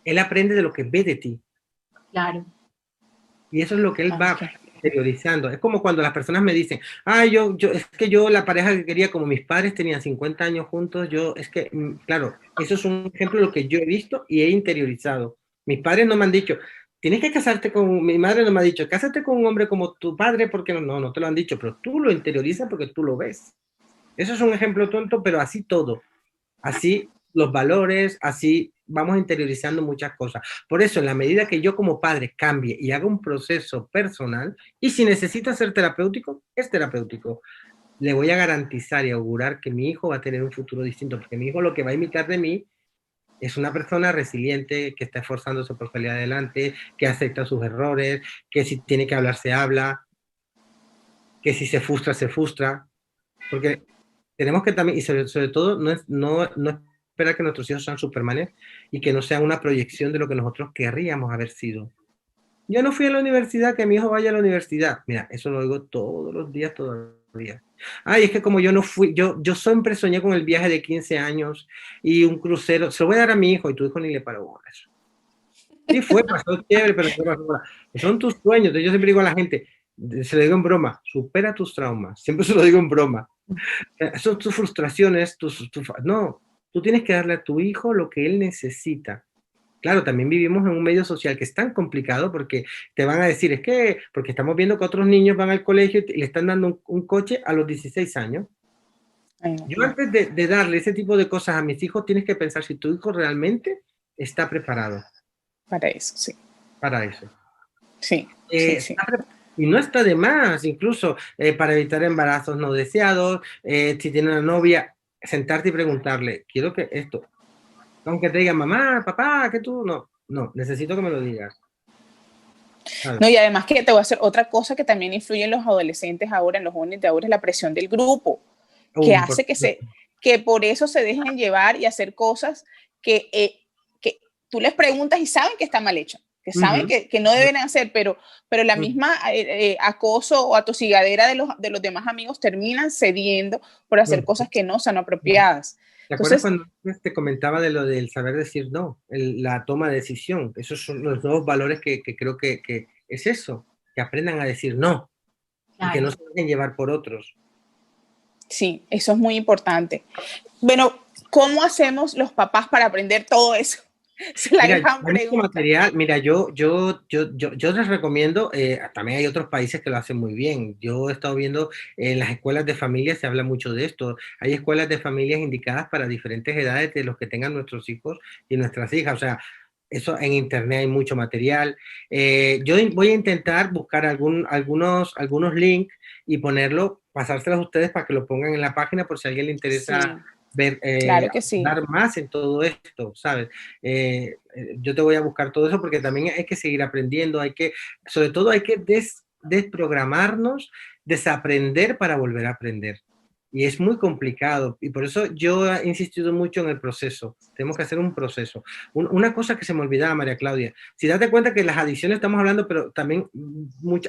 Él aprende de lo que ve de ti. Claro. Y eso es lo que él va interiorizando. Es como cuando las personas me dicen, es que yo la pareja que quería, como mis padres tenían 50 años juntos, claro, eso es un ejemplo de lo que yo he visto y he interiorizado. Mis padres no me han dicho, tienes que casarte mi madre no me ha dicho, cásate con un hombre como tu padre, porque no te lo han dicho, pero tú lo interiorizas porque tú lo ves. Eso es un ejemplo tonto, pero así todo. Así los valores, así vamos interiorizando muchas cosas. Por eso, en la medida que yo como padre cambie y haga un proceso personal, y si necesita ser terapéutico, es terapéutico, le voy a garantizar y augurar que mi hijo va a tener un futuro distinto, porque mi hijo lo que va a imitar de mí es una persona resiliente, que está esforzándose por salir adelante, que acepta sus errores, que si tiene que hablar, se habla, que si se frustra, porque tenemos que también, y sobre todo, no esperar que nuestros hijos sean supermanes y que no sean una proyección de lo que nosotros querríamos haber sido. Yo no fui a la universidad, que mi hijo vaya a la universidad. Mira, eso lo digo todos los días, todavía. Ay, es que como yo no fui, yo siempre soñé con el viaje de 15 años y un crucero. Se lo voy a dar a mi hijo y tu hijo ni le paró eso. Sí fue, pasó chévere, pero no pasó nada. Son tus sueños. Entonces yo siempre digo a la gente, se lo digo en broma, supera tus traumas. Siempre se lo digo en broma. Son tus frustraciones, no, tú tienes que darle a tu hijo lo que él necesita. Claro, también vivimos en un medio social que es tan complicado porque te van a decir, es que, porque estamos viendo que otros niños van al colegio y le están dando un coche a los 16 años. Yo antes de darle ese tipo de cosas a mis hijos, tienes que pensar si tu hijo realmente está preparado. Para eso, sí. Para eso. Sí, sí. Y no está de más, incluso para evitar embarazos no deseados, si tiene una novia, sentarte y preguntarle, quiero que esto, aunque te digan, mamá, papá, que tú, no, necesito que me lo digas. No, y además que te voy a hacer otra cosa que también influye en los adolescentes ahora, en los jóvenes de ahora, es la presión del grupo, que hace que por eso se dejen llevar y hacer cosas que tú les preguntas y saben que está mal hecho, que saben que no deben hacer, pero la misma acoso o atosigadera de los demás amigos terminan cediendo por hacer cosas que no son apropiadas. ¿Te acuerdas cuando te comentaba de lo del saber decir no? La toma de decisión. Esos son los nuevos valores que creo que es eso, que aprendan a decir no, claro, y que no se dejen llevar por otros. Sí, eso es muy importante. Bueno, ¿cómo hacemos los papás para aprender todo eso? Es la gran pregunta. Material. Mira, yo les recomiendo, también hay otros países que lo hacen muy bien. Yo he estado viendo en las escuelas de familias, se habla mucho de esto. Hay escuelas de familias indicadas para diferentes edades de los que tengan nuestros hijos y nuestras hijas. O sea, eso en internet hay mucho material. Yo voy a intentar buscar algunos links y pasárselos a ustedes para que lo pongan en la página por si a alguien le interesa. Sí. Ver, claro que sí, dar más en todo esto, ¿sabes? Yo te voy a buscar todo eso porque también hay que seguir aprendiendo, sobre todo hay que desprogramarnos, desaprender para volver a aprender. Y es muy complicado y por eso yo he insistido mucho en el proceso. Tenemos que hacer un proceso. Una cosa que se me olvidaba, María Claudia, si date cuenta que las adicciones estamos hablando, pero también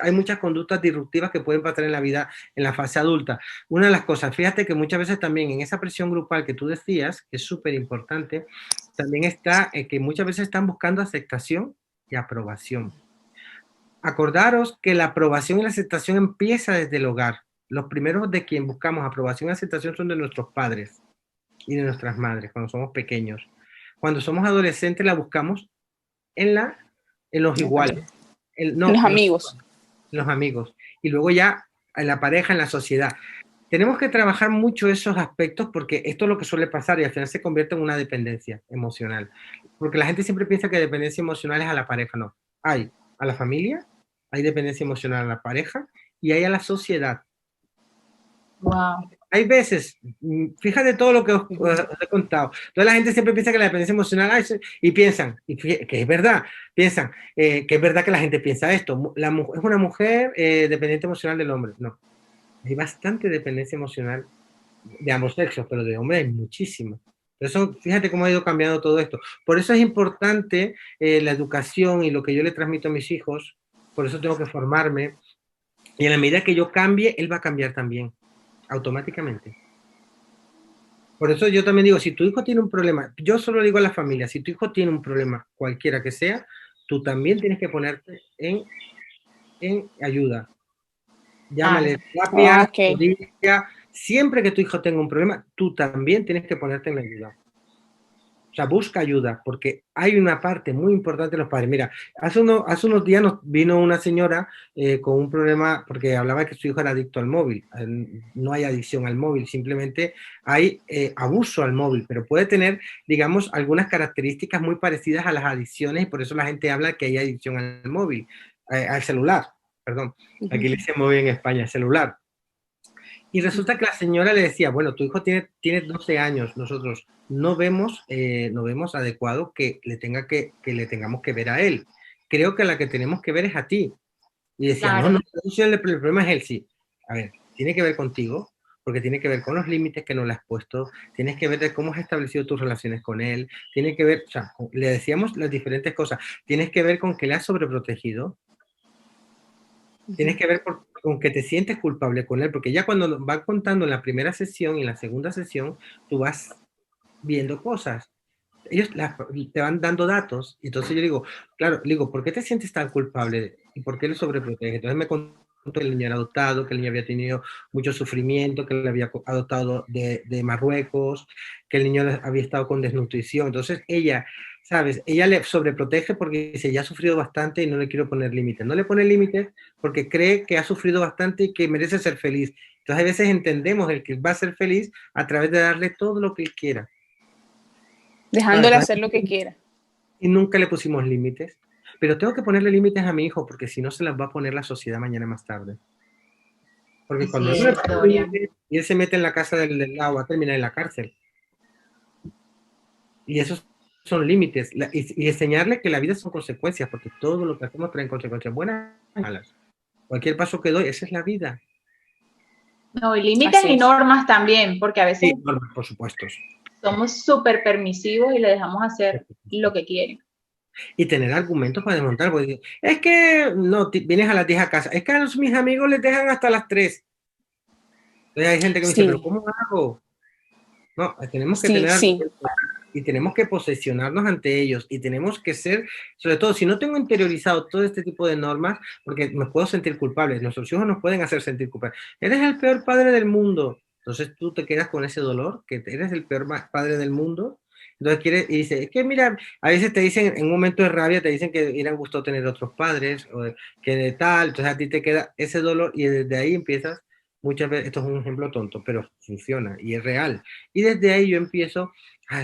hay muchas conductas disruptivas que pueden pasar en la vida, en la fase adulta. Una de las cosas, fíjate que muchas veces también en esa presión grupal que tú decías, que es súper importante, también está que muchas veces están buscando aceptación y aprobación. Acordaros que la aprobación y la aceptación empieza desde el hogar. Los primeros de quien buscamos aprobación y aceptación son de nuestros padres y de nuestras madres cuando somos pequeños. Cuando somos adolescentes la buscamos en los iguales. En los amigos. En los amigos. Y luego ya en la pareja, en la sociedad. Tenemos que trabajar mucho esos aspectos porque esto es lo que suele pasar y al final se convierte en una dependencia emocional. Porque la gente siempre piensa que dependencia emocional es a la pareja. No. Hay a la familia, hay dependencia emocional a la pareja y hay a la sociedad. Wow. hay veces, fíjate todo lo que os he contado. Entonces la gente siempre piensa que la dependencia emocional, y piensan, que es verdad, piensan que es verdad que la gente piensa esto. Es una mujer dependiente emocional del hombre. No, hay bastante dependencia emocional de ambos sexos, pero de hombre hay muchísimo. Por eso, fíjate cómo ha ido cambiando todo esto. Por eso es importante la educación y lo que yo le transmito a mis hijos. Por eso tengo que formarme. Y en la medida que yo cambie, él va a cambiar también, automáticamente. Por eso yo también digo, si tu hijo tiene un problema, yo solo digo a la familia, si tu hijo tiene un problema, cualquiera que sea, tú también tienes que ponerte en ayuda. Llámale terapia, Okay. siempre que tu hijo tenga un problema, tú también tienes que ponerte en ayuda. O sea, busca ayuda, porque hay una parte muy importante de los padres. Mira, hace unos días nos vino una señora con un problema, porque hablaba que su hijo era adicto al móvil. No hay adicción al móvil, simplemente hay abuso al móvil, pero puede tener, digamos, algunas características muy parecidas a las adicciones, y por eso la gente habla que hay adicción al móvil, al celular, perdón. Aquí le dicen móvil en España, celular. Y resulta que la señora le decía, bueno, tu hijo tiene 12 años, nosotros no vemos adecuado que le tengamos que ver a él. Creo que la que tenemos que ver es a ti. Y decía, Claro. no, el problema es él, sí. A ver, tiene que ver contigo, porque tiene que ver con los límites que no le has puesto, tienes que ver de cómo has establecido tus relaciones con él, tiene que ver, o sea, le decíamos las diferentes cosas, tienes que ver con que le has sobreprotegido, tienes que ver con que te sientes culpable con él, porque ya cuando van contando en la primera sesión y en la segunda sesión, tú vas viendo cosas. Ellos te van dando datos, y entonces yo digo, claro, digo, ¿por qué te sientes tan culpable? ¿Y por qué lo sobreprotege? Entonces me contó que el niño era adoptado, que el niño había tenido mucho sufrimiento, que le había adoptado de Marruecos, que el niño había estado con desnutrición. Entonces ella, ¿sabes? Ella le sobreprotege porque dice, ya ha sufrido bastante y no le quiero poner límites. No le pone límites porque cree que ha sufrido bastante y que merece ser feliz. Entonces a veces entendemos el que va a ser feliz a través de darle todo lo que él quiera. Dejándole hacer lo que quiera. Y nunca le pusimos límites. Pero tengo que ponerle límites a mi hijo porque si no se las va a poner la sociedad mañana más tarde. Porque cuando y él se mete en la casa del lado, va a terminar en la cárcel. Y esos son límites. Y enseñarle que la vida son consecuencias, porque todo lo que hacemos trae consecuencias buenas y malas. Cualquier paso que doy, esa es la vida. No, y límites y normas también, porque a veces sí, normas, por supuesto. Somos súper permisivos y le dejamos hacer lo que quieren. Y tener argumentos para desmontar, porque es que no, vienes a las 10 a casa, es que a mis amigos les dejan hasta las 3. Entonces hay gente que me dice, pero ¿cómo hago? No, tenemos que tener argumentos y tenemos que posesionarnos ante ellos y tenemos que ser, sobre todo, si no tengo interiorizado todo este tipo de normas, porque me puedo sentir culpable, nuestros hijos nos pueden hacer sentir culpables. Eres el peor padre del mundo. Entonces tú te quedas con ese dolor, que eres el peor padre del mundo. Entonces y dice, es que mira, a veces te dicen, en un momento de rabia, te dicen que hubieran gustado tener otros padres, o que de tal, entonces a ti te queda ese dolor y desde ahí empiezas, muchas veces, esto es un ejemplo tonto, pero funciona y es real. Y desde ahí yo empiezo,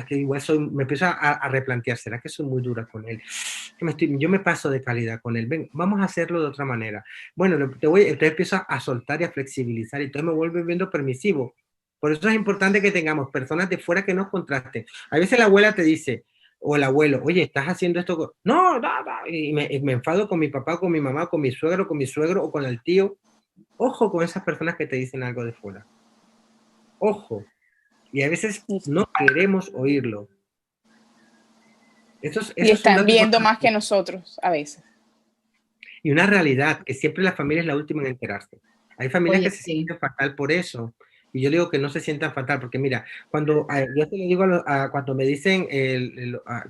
que igual me empiezo a replantear, ¿será que soy muy dura con él? Yo me paso de calidad con él, ven, vamos a hacerlo de otra manera. Bueno, entonces empiezo a soltar y a flexibilizar y entonces me vuelvo viendo permisivo. Por eso es importante que tengamos personas de fuera que nos contrasten. A veces la abuela te dice, o el abuelo, oye, ¿estás haciendo esto? No, no, no. Y me enfado con mi papá, con mi mamá, con mi suegro o con el tío. Ojo con esas personas que te dicen algo de fuera. Ojo. Y a veces no queremos oírlo. Y están viendo más que nosotros a veces. Y una realidad, que siempre la familia es la última en enterarse. Hay familias que se sienten fatal por eso. Y yo digo que no se sientan fatal, porque mira, cuando yo te lo digo cuando me dicen,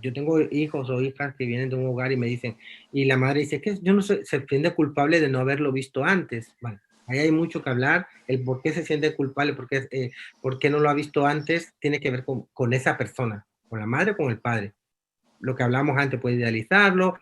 yo tengo hijos o hijas que vienen de un hogar y me dicen, y la madre dice, que yo no sé, se siente culpable de no haberlo visto antes. Bueno, ahí hay mucho que hablar, el por qué se siente culpable, por qué no lo ha visto antes, tiene que ver con esa persona, con la madre o con el padre. Lo que hablamos antes, puede idealizarlo,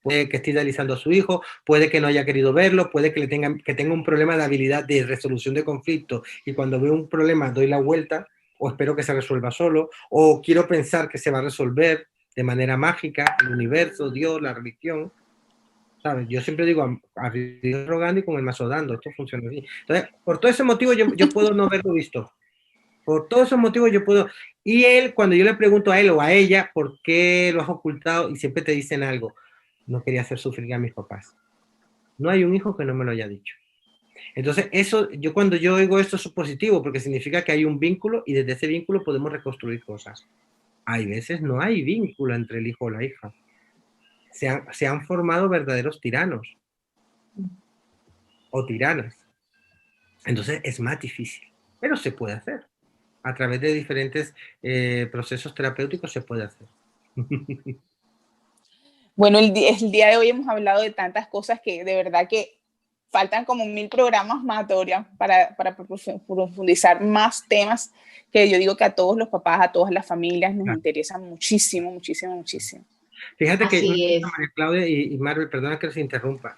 puede que esté idealizando a su hijo, puede que no haya querido verlo, puede que tenga un problema de habilidad de resolución de conflicto y cuando veo un problema doy la vuelta o espero que se resuelva solo o quiero pensar que se va a resolver de manera mágica, el universo, Dios, la religión. ¿sabes? Yo siempre digo, a Dios rogando y con el mazo dando, esto funciona así. Entonces, por todo ese motivo yo puedo no haberlo visto. Por todos esos motivos yo puedo. Y él, cuando yo le pregunto a él o a ella, ¿por qué lo has ocultado? Y siempre te dicen algo. No quería hacer sufrir a mis papás. No hay un hijo que no me lo haya dicho. Entonces, eso, yo cuando yo oigo esto es positivo, porque significa que hay un vínculo y desde ese vínculo podemos reconstruir cosas. Hay veces no hay vínculo entre el hijo o la hija. Se han formado verdaderos tiranos o tiranas. Entonces es más difícil, pero se puede hacer. A través de diferentes procesos terapéuticos se puede hacer. Bueno, el día de hoy hemos hablado de tantas cosas que de verdad que faltan como 1000 programas más, Dorian, para profundizar más temas que yo digo que a todos los papás, a todas las familias nos interesan muchísimo, muchísimo, muchísimo. Fíjate que Así es. María Claudia y Marvel, perdona que les interrumpa.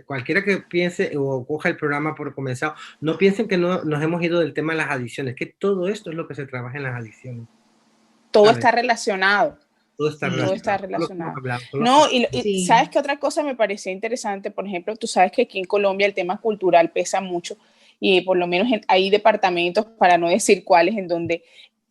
Cualquiera que piense o coja el programa por comenzado, no piensen que no nos hemos ido del tema de las adicciones, que todo esto es lo que se trabaja en las adicciones. Todo está relacionado. Todo está relacionado. Todo está relacionado. Todo no, y ¿sabes qué otra cosa me parecía interesante? Por ejemplo, tú sabes que aquí en Colombia el tema cultural pesa mucho y por lo menos hay departamentos, para no decir cuáles, en donde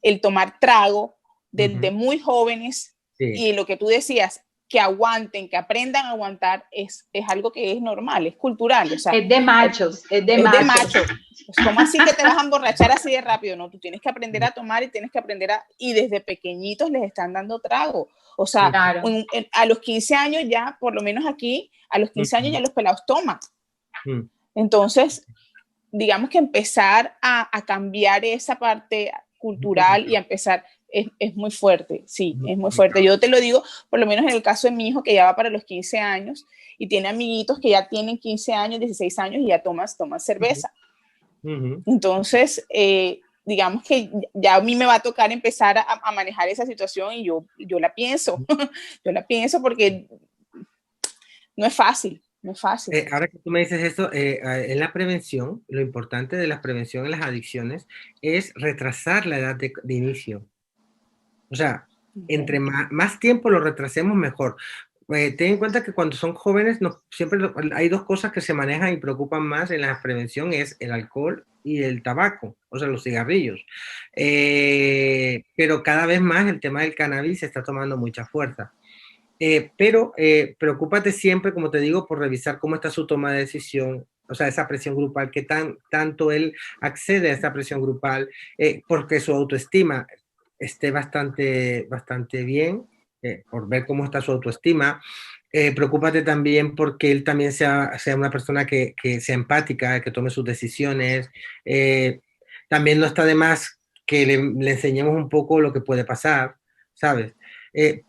el tomar trago desde muy jóvenes y lo que tú decías, que aguanten, que aprendan a aguantar, es algo que es normal, es cultural. O sea, es de machos, es de machos. Pues, ¿cómo así que te vas a emborrachar así de rápido? No, tú tienes que aprender a tomar y tienes que aprender y desde pequeñitos les están dando trago. O sea, claro. A los 15 años ya, por lo menos aquí, a los 15 años ya los pelados toman. Entonces, digamos que empezar a cambiar esa parte cultural y a empezar, es muy fuerte, sí, es muy fuerte. Yo te lo digo, por lo menos en el caso de mi hijo, que ya va para los 15 años y tiene amiguitos que ya tienen 15 años, 16 años y ya toman cerveza. Entonces, digamos que ya a mí me va a tocar empezar a manejar esa situación y yo la pienso, yo la pienso porque no es fácil. No es fácil. Ahora que tú me dices esto, en la prevención, lo importante de la prevención en las adicciones es retrasar la edad de inicio. O sea, entre más tiempo lo retrasemos, mejor. Ten en cuenta que cuando son jóvenes, siempre hay dos cosas que se manejan y preocupan más en la prevención, es el alcohol y el tabaco, o sea, los cigarrillos. Pero cada vez más el tema del cannabis está tomando mucha fuerza. Pero preocúpate siempre, como te digo, por revisar cómo está su toma de decisión, o sea, esa presión grupal, que tanto él accede a esa presión grupal, porque su autoestima esté bastante bien, por ver cómo está su autoestima. Preocúpate también porque él también sea una persona que sea empática, que tome sus decisiones. También no está de más que le enseñemos un poco lo que puede pasar, ¿sabes?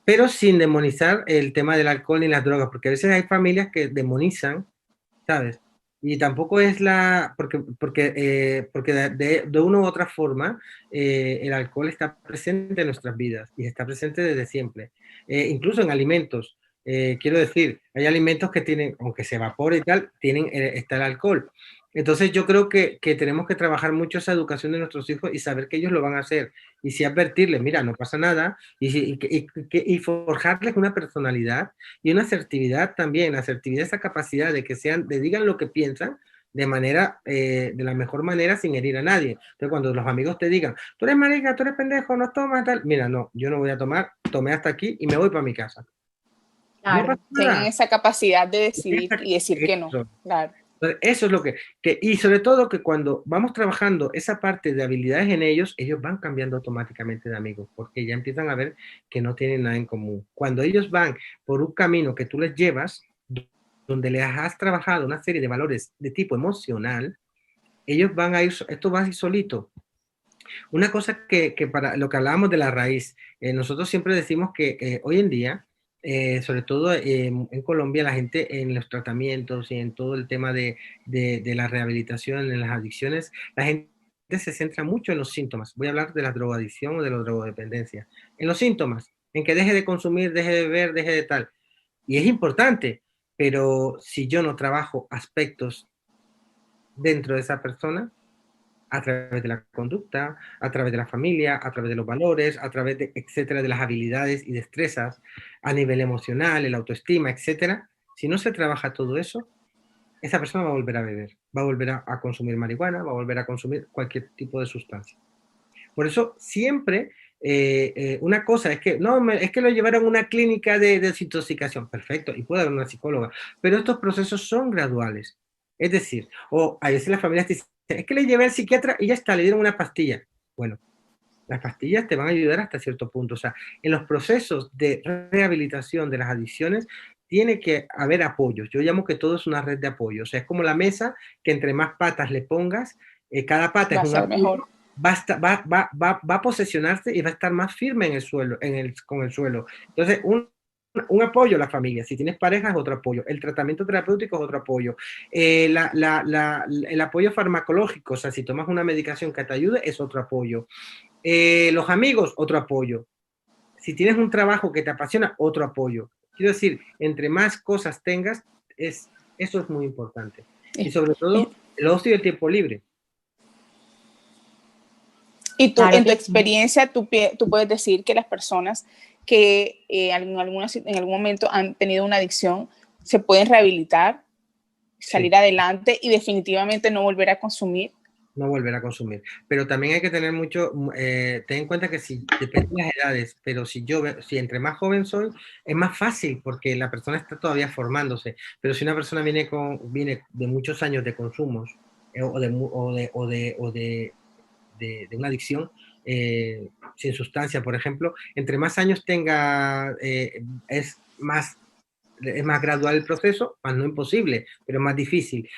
Pero sin demonizar el tema del alcohol ni las drogas, porque a veces hay familias que demonizan, ¿sabes? Y tampoco es porque de una u otra forma el alcohol está presente en nuestras vidas y está presente desde siempre, incluso en alimentos. Quiero decir, hay alimentos que tienen, aunque se evapore y tal, está el alcohol. Entonces yo creo que tenemos que trabajar mucho esa educación de nuestros hijos y saber que ellos lo van a hacer. Y si advertirles, mira, no pasa nada, y forjarles una personalidad y una asertividad también, asertividad, esa capacidad de que digan lo que piensan de la mejor manera sin herir a nadie. Entonces cuando los amigos te digan, tú eres marica, tú eres pendejo, no tomas, tal, mira, no, yo no voy a tomar, tomé hasta aquí y me voy para mi casa. Claro, no pasa nada. Tienen esa capacidad de decidir y decir que no, claro. Eso es lo y sobre todo que cuando vamos trabajando esa parte de habilidades en ellos van cambiando automáticamente de amigos, porque ya empiezan a ver que no tienen nada en común. Cuando ellos van por un camino que tú les llevas, donde les has trabajado una serie de valores de tipo emocional, ellos van a ir, esto va a ir solito. Una cosa que para lo que hablábamos de la raíz, nosotros siempre decimos que hoy en día, sobre todo en Colombia, la gente en los tratamientos y en todo el tema de la rehabilitación, en las adicciones, la gente se centra mucho en los síntomas. Voy a hablar de la drogadicción o de la drogodependencia. En los síntomas, en que deje de consumir, deje de beber, deje de tal. Y es importante, pero si yo no trabajo aspectos dentro de esa persona, a través de la conducta, a través de la familia, a través de los valores, a través de, etcétera, de las habilidades y destrezas a nivel emocional, el autoestima, etcétera, Si no se trabaja todo eso, esa persona va a volver a beber, va a volver a consumir marihuana, va a volver a consumir cualquier tipo de sustancia. Por eso siempre una cosa es que, no, es que lo llevaron a una clínica de desintoxicación, perfecto, y puede haber una psicóloga, pero estos procesos son graduales. Es decir, o a veces las familias te dicen, es que le llevé al psiquiatra y ya está, le dieron una pastilla. Bueno, las pastillas te van a ayudar hasta cierto punto. O sea, en los procesos de rehabilitación de las adicciones tiene que haber apoyos. Yo llamo que todo es una red de apoyo. O sea, es como la mesa que entre más patas le pongas, cada pata Va a es un ser apoyo, mejor. va a posesionarse y va a estar más firme en el suelo, con el suelo. Entonces, un apoyo a la familia. Si tienes pareja es otro apoyo. El tratamiento terapéutico es otro apoyo. El apoyo farmacológico, o sea, si tomas una medicación que te ayude, es otro apoyo. Los amigos, otro apoyo. Si tienes un trabajo que te apasiona, otro apoyo. Quiero decir, entre más cosas tengas, eso es muy importante. Y sobre todo, el ocio y el tiempo libre. Y tú, Claro en tu que experiencia, tú puedes decir que las personas que en algún momento han tenido una adicción se pueden rehabilitar, salir Sí, adelante y definitivamente no volver a consumir. no volver a consumir. Pero también hay que tener mucho, ten en cuenta que si depende de las edades, pero si entre más joven soy, es más fácil porque la persona está todavía formándose. Pero si una persona viene de muchos años de consumos de una adicción sin sustancia, por ejemplo, entre más años tenga, es más gradual el proceso, más no imposible, pero más difícil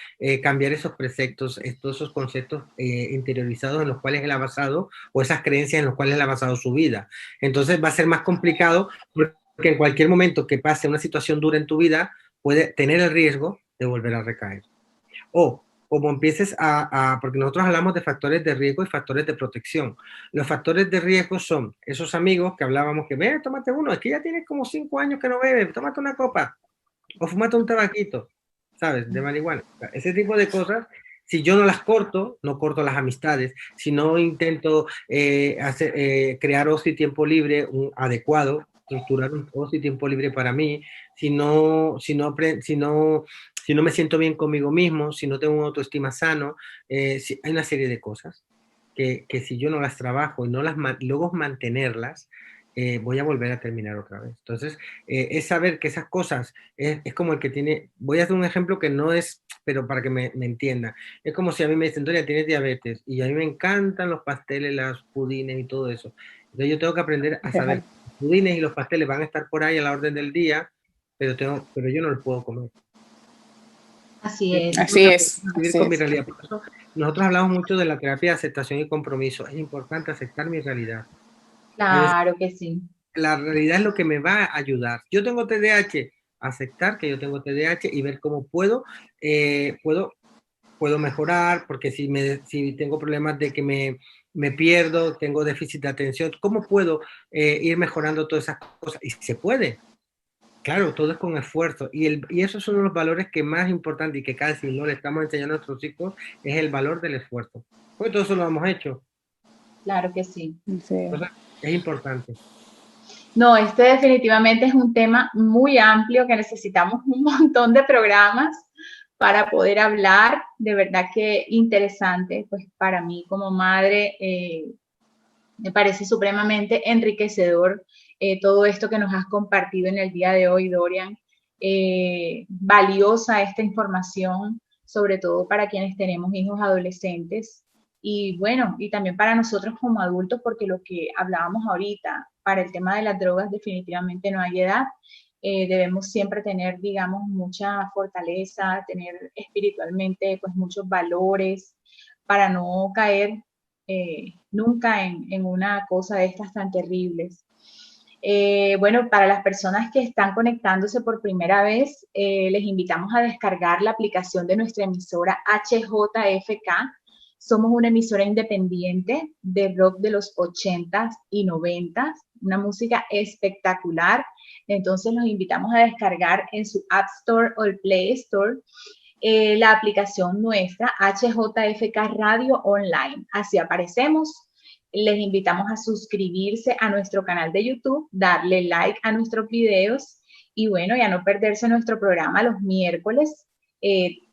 cambiar esos preceptos, todos esos conceptos interiorizados en los cuales él ha basado, o esas creencias en las cuales él ha basado su vida. Entonces va a ser más complicado porque en cualquier momento que pase una situación dura en tu vida, puede tener el riesgo de volver a recaer. O como empieces porque nosotros hablamos de factores de riesgo y factores de protección. Los factores de riesgo son esos amigos que hablábamos que, ve, tómate uno, es que ya tienes como 5 años que no bebes, tómate una copa, o fumate un tabaquito, ¿sabes? De marihuana. O sea, ese tipo de cosas, si yo no las corto, no corto las amistades, si no intento crear ocio y tiempo libre adecuado, estructurar un ocio y tiempo libre para mí, si no me siento bien conmigo mismo, si no tengo una autoestima sano, hay una serie de cosas que si yo no las trabajo y luego mantenerlas, voy a volver a terminar otra vez. Entonces, es saber que esas cosas, es como el que tiene, voy a hacer un ejemplo que no es, pero para que me entienda, es como si a mí me dicen, Doria, tienes diabetes, y a mí me encantan los pasteles, los pudines y todo eso. Entonces yo tengo que aprender a saber, los pudines y los pasteles van a estar por ahí a la orden del día, pero yo no los puedo comer. así es. Así es. Vivir Así con mi es. realidad. Por eso nosotros hablamos mucho de la terapia de aceptación y compromiso. Es importante aceptar mi realidad. Claro que sí. La realidad es lo que me va a ayudar. Yo tengo TDAH, aceptar que yo tengo TDAH y ver cómo puedo mejorar, porque si tengo problemas de que me pierdo, tengo déficit de atención, ¿cómo puedo ir mejorando todas esas cosas? Y se puede. Claro, todo es con esfuerzo. Y esos son los valores que más importantes y que casi no le estamos enseñando a nuestros hijos, es el valor del esfuerzo. Porque todo eso lo hemos hecho. Claro que sí. Sí. Entonces, es importante. No, este definitivamente es un tema muy amplio que necesitamos un montón de programas para poder hablar. De verdad que interesante, pues para mí como madre me parece supremamente enriquecedor todo esto que nos has compartido en el día de hoy, Dorian. Valiosa esta información, sobre todo para quienes tenemos hijos adolescentes. Y bueno, y también para nosotros como adultos, porque lo que hablábamos ahorita, para el tema de las drogas definitivamente no hay edad. Debemos siempre tener, digamos, mucha fortaleza, tener espiritualmente pues muchos valores para no caer nunca en una cosa de estas tan terribles. Bueno, para las personas que están conectándose por primera vez, les invitamos a descargar la aplicación de nuestra emisora HJFK. Somos una emisora independiente de rock de los 80s y 90s, una música espectacular. Entonces los invitamos a descargar en su App Store o el Play Store la aplicación nuestra, HJFK Radio Online. Así aparecemos. Les invitamos a suscribirse a nuestro canal de YouTube, darle like a nuestros videos Y bueno, ya no perderse nuestro programa los miércoles,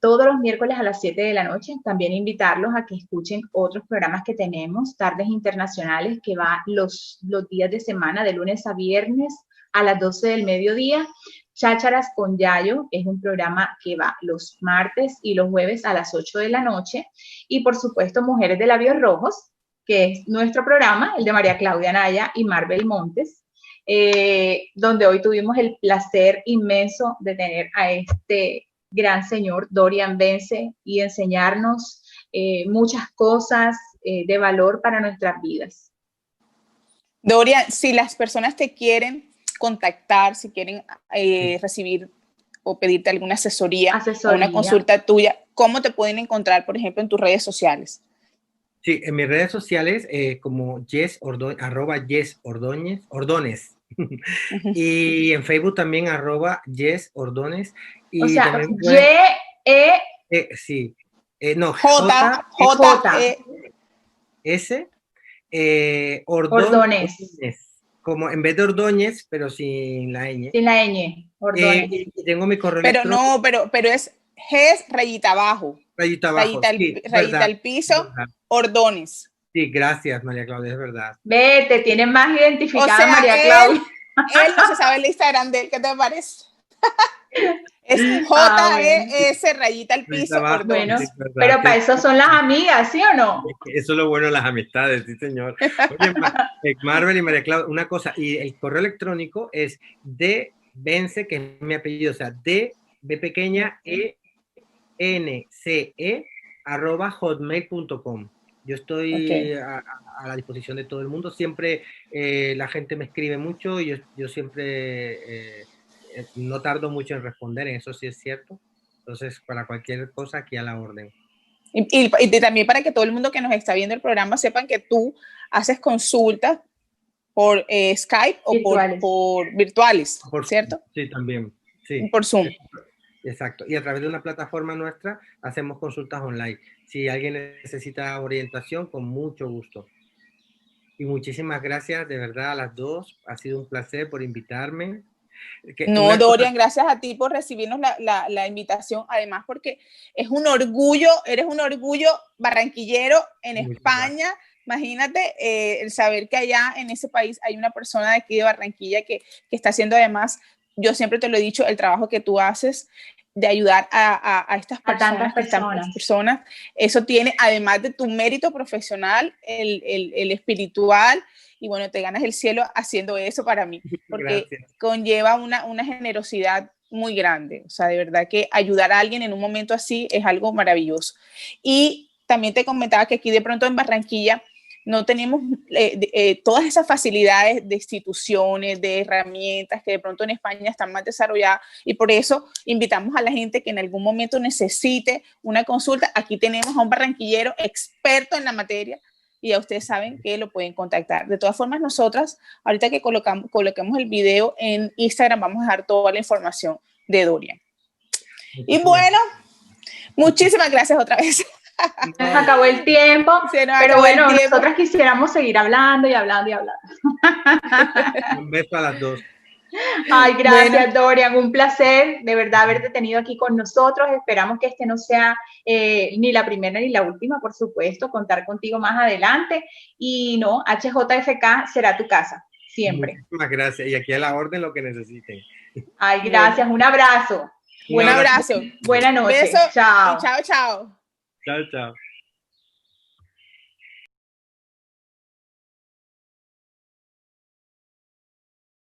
todos los miércoles a las 7 de la noche. También invitarlos a que escuchen otros programas que tenemos, Tardes Internacionales, que va los días de semana, de lunes a viernes a las 12 del mediodía. Chácharas con Yayo es un programa que va los martes y los jueves a las 8 de la noche. Y por supuesto, Mujeres de Labios Rojos, que es nuestro programa, el de María Claudia Naya y Marvel Montes, donde hoy tuvimos el placer inmenso de tener a este gran señor, Dorian Bence, y enseñarnos muchas cosas de valor para nuestras vidas. Dorian, si las personas te quieren contactar, si quieren recibir o pedirte alguna asesoría o una consulta tuya, ¿cómo te pueden encontrar, por ejemplo, en tus redes sociales? Sí, en mis redes sociales, como @Ordóñez. Y en Facebook también @Ordóñez. Y o sea, también sí, no, S Ordóñez. Como en vez de Ordóñez, pero sin la ñ. Sin la ñ, Ordóñez. Y tengo mi correo electrónico. No, pero es G rayita abajo. Rayita abajo, rayita al piso, Ordóñez. Sí, gracias, María Claudia, es verdad. Vete, tienes más identificada María Claudia. Él no se sabe el Instagram de él, ¿qué te parece? Es JES rayita al piso, Ordóñez. Bueno, sí, pero para eso son las amigas, ¿sí o no? Eso es lo bueno de las amistades, sí, señor. Oye, Marvel y María Claudia, una cosa, y el correo electrónico es dbence, que es mi apellido, o sea, dbpequeña.ence@hotmail.com. Yo estoy a la disposición de todo el mundo. Siempre la gente me escribe mucho y yo siempre no tardo mucho en responder, en eso sí es cierto. Entonces, para cualquier cosa, aquí a la orden. Y también para que todo el mundo que nos está viendo el programa sepan que tú haces consultas por Skype virtuales. o por virtuales, ¿cierto? Sí, también. Sí. Por Zoom. Exacto. Y a través de una plataforma nuestra hacemos consultas online. Si alguien necesita orientación, con mucho gusto. Y muchísimas gracias, de verdad, a las dos. Ha sido un placer por invitarme. No, Dorian, gracias a ti por recibirnos la invitación. Además, porque es un orgullo, eres un orgullo barranquillero en España. Imagínate el saber que allá en ese país hay una persona de aquí de Barranquilla que está haciendo, además, yo siempre te lo he dicho, el trabajo que tú haces de ayudar a estas personas, eso tiene, además de tu mérito profesional, el espiritual, y bueno, te ganas el cielo haciendo eso para mí, porque conlleva una generosidad muy grande, o sea, de verdad que ayudar a alguien en un momento así es algo maravilloso. Y también te comentaba que aquí de pronto en Barranquilla no tenemos todas esas facilidades de instituciones, de herramientas que de pronto en España están más desarrolladas, y por eso invitamos a la gente que en algún momento necesite una consulta. Aquí tenemos a un barranquillero experto en la materia y ya ustedes saben que lo pueden contactar. De todas formas, nosotras, ahorita que coloquemos el video en Instagram, vamos a dejar toda la información de Dorian. Y bueno, muchísimas gracias otra vez. Nos acabó el tiempo, pero bueno, nosotras quisiéramos seguir hablando y hablando y hablando. Un beso a las dos. Ay, gracias, Dorian, un placer de verdad haberte tenido aquí con nosotros. Esperamos que este no sea ni la primera ni la última, por supuesto, contar contigo más adelante. Y no, HJFK será tu casa, siempre. Muchísimas gracias, y aquí a la orden lo que necesiten. Ay, gracias, un abrazo. Un abrazo. Buena noche. Beso. Chao. Y chao, chao. Chao, chao.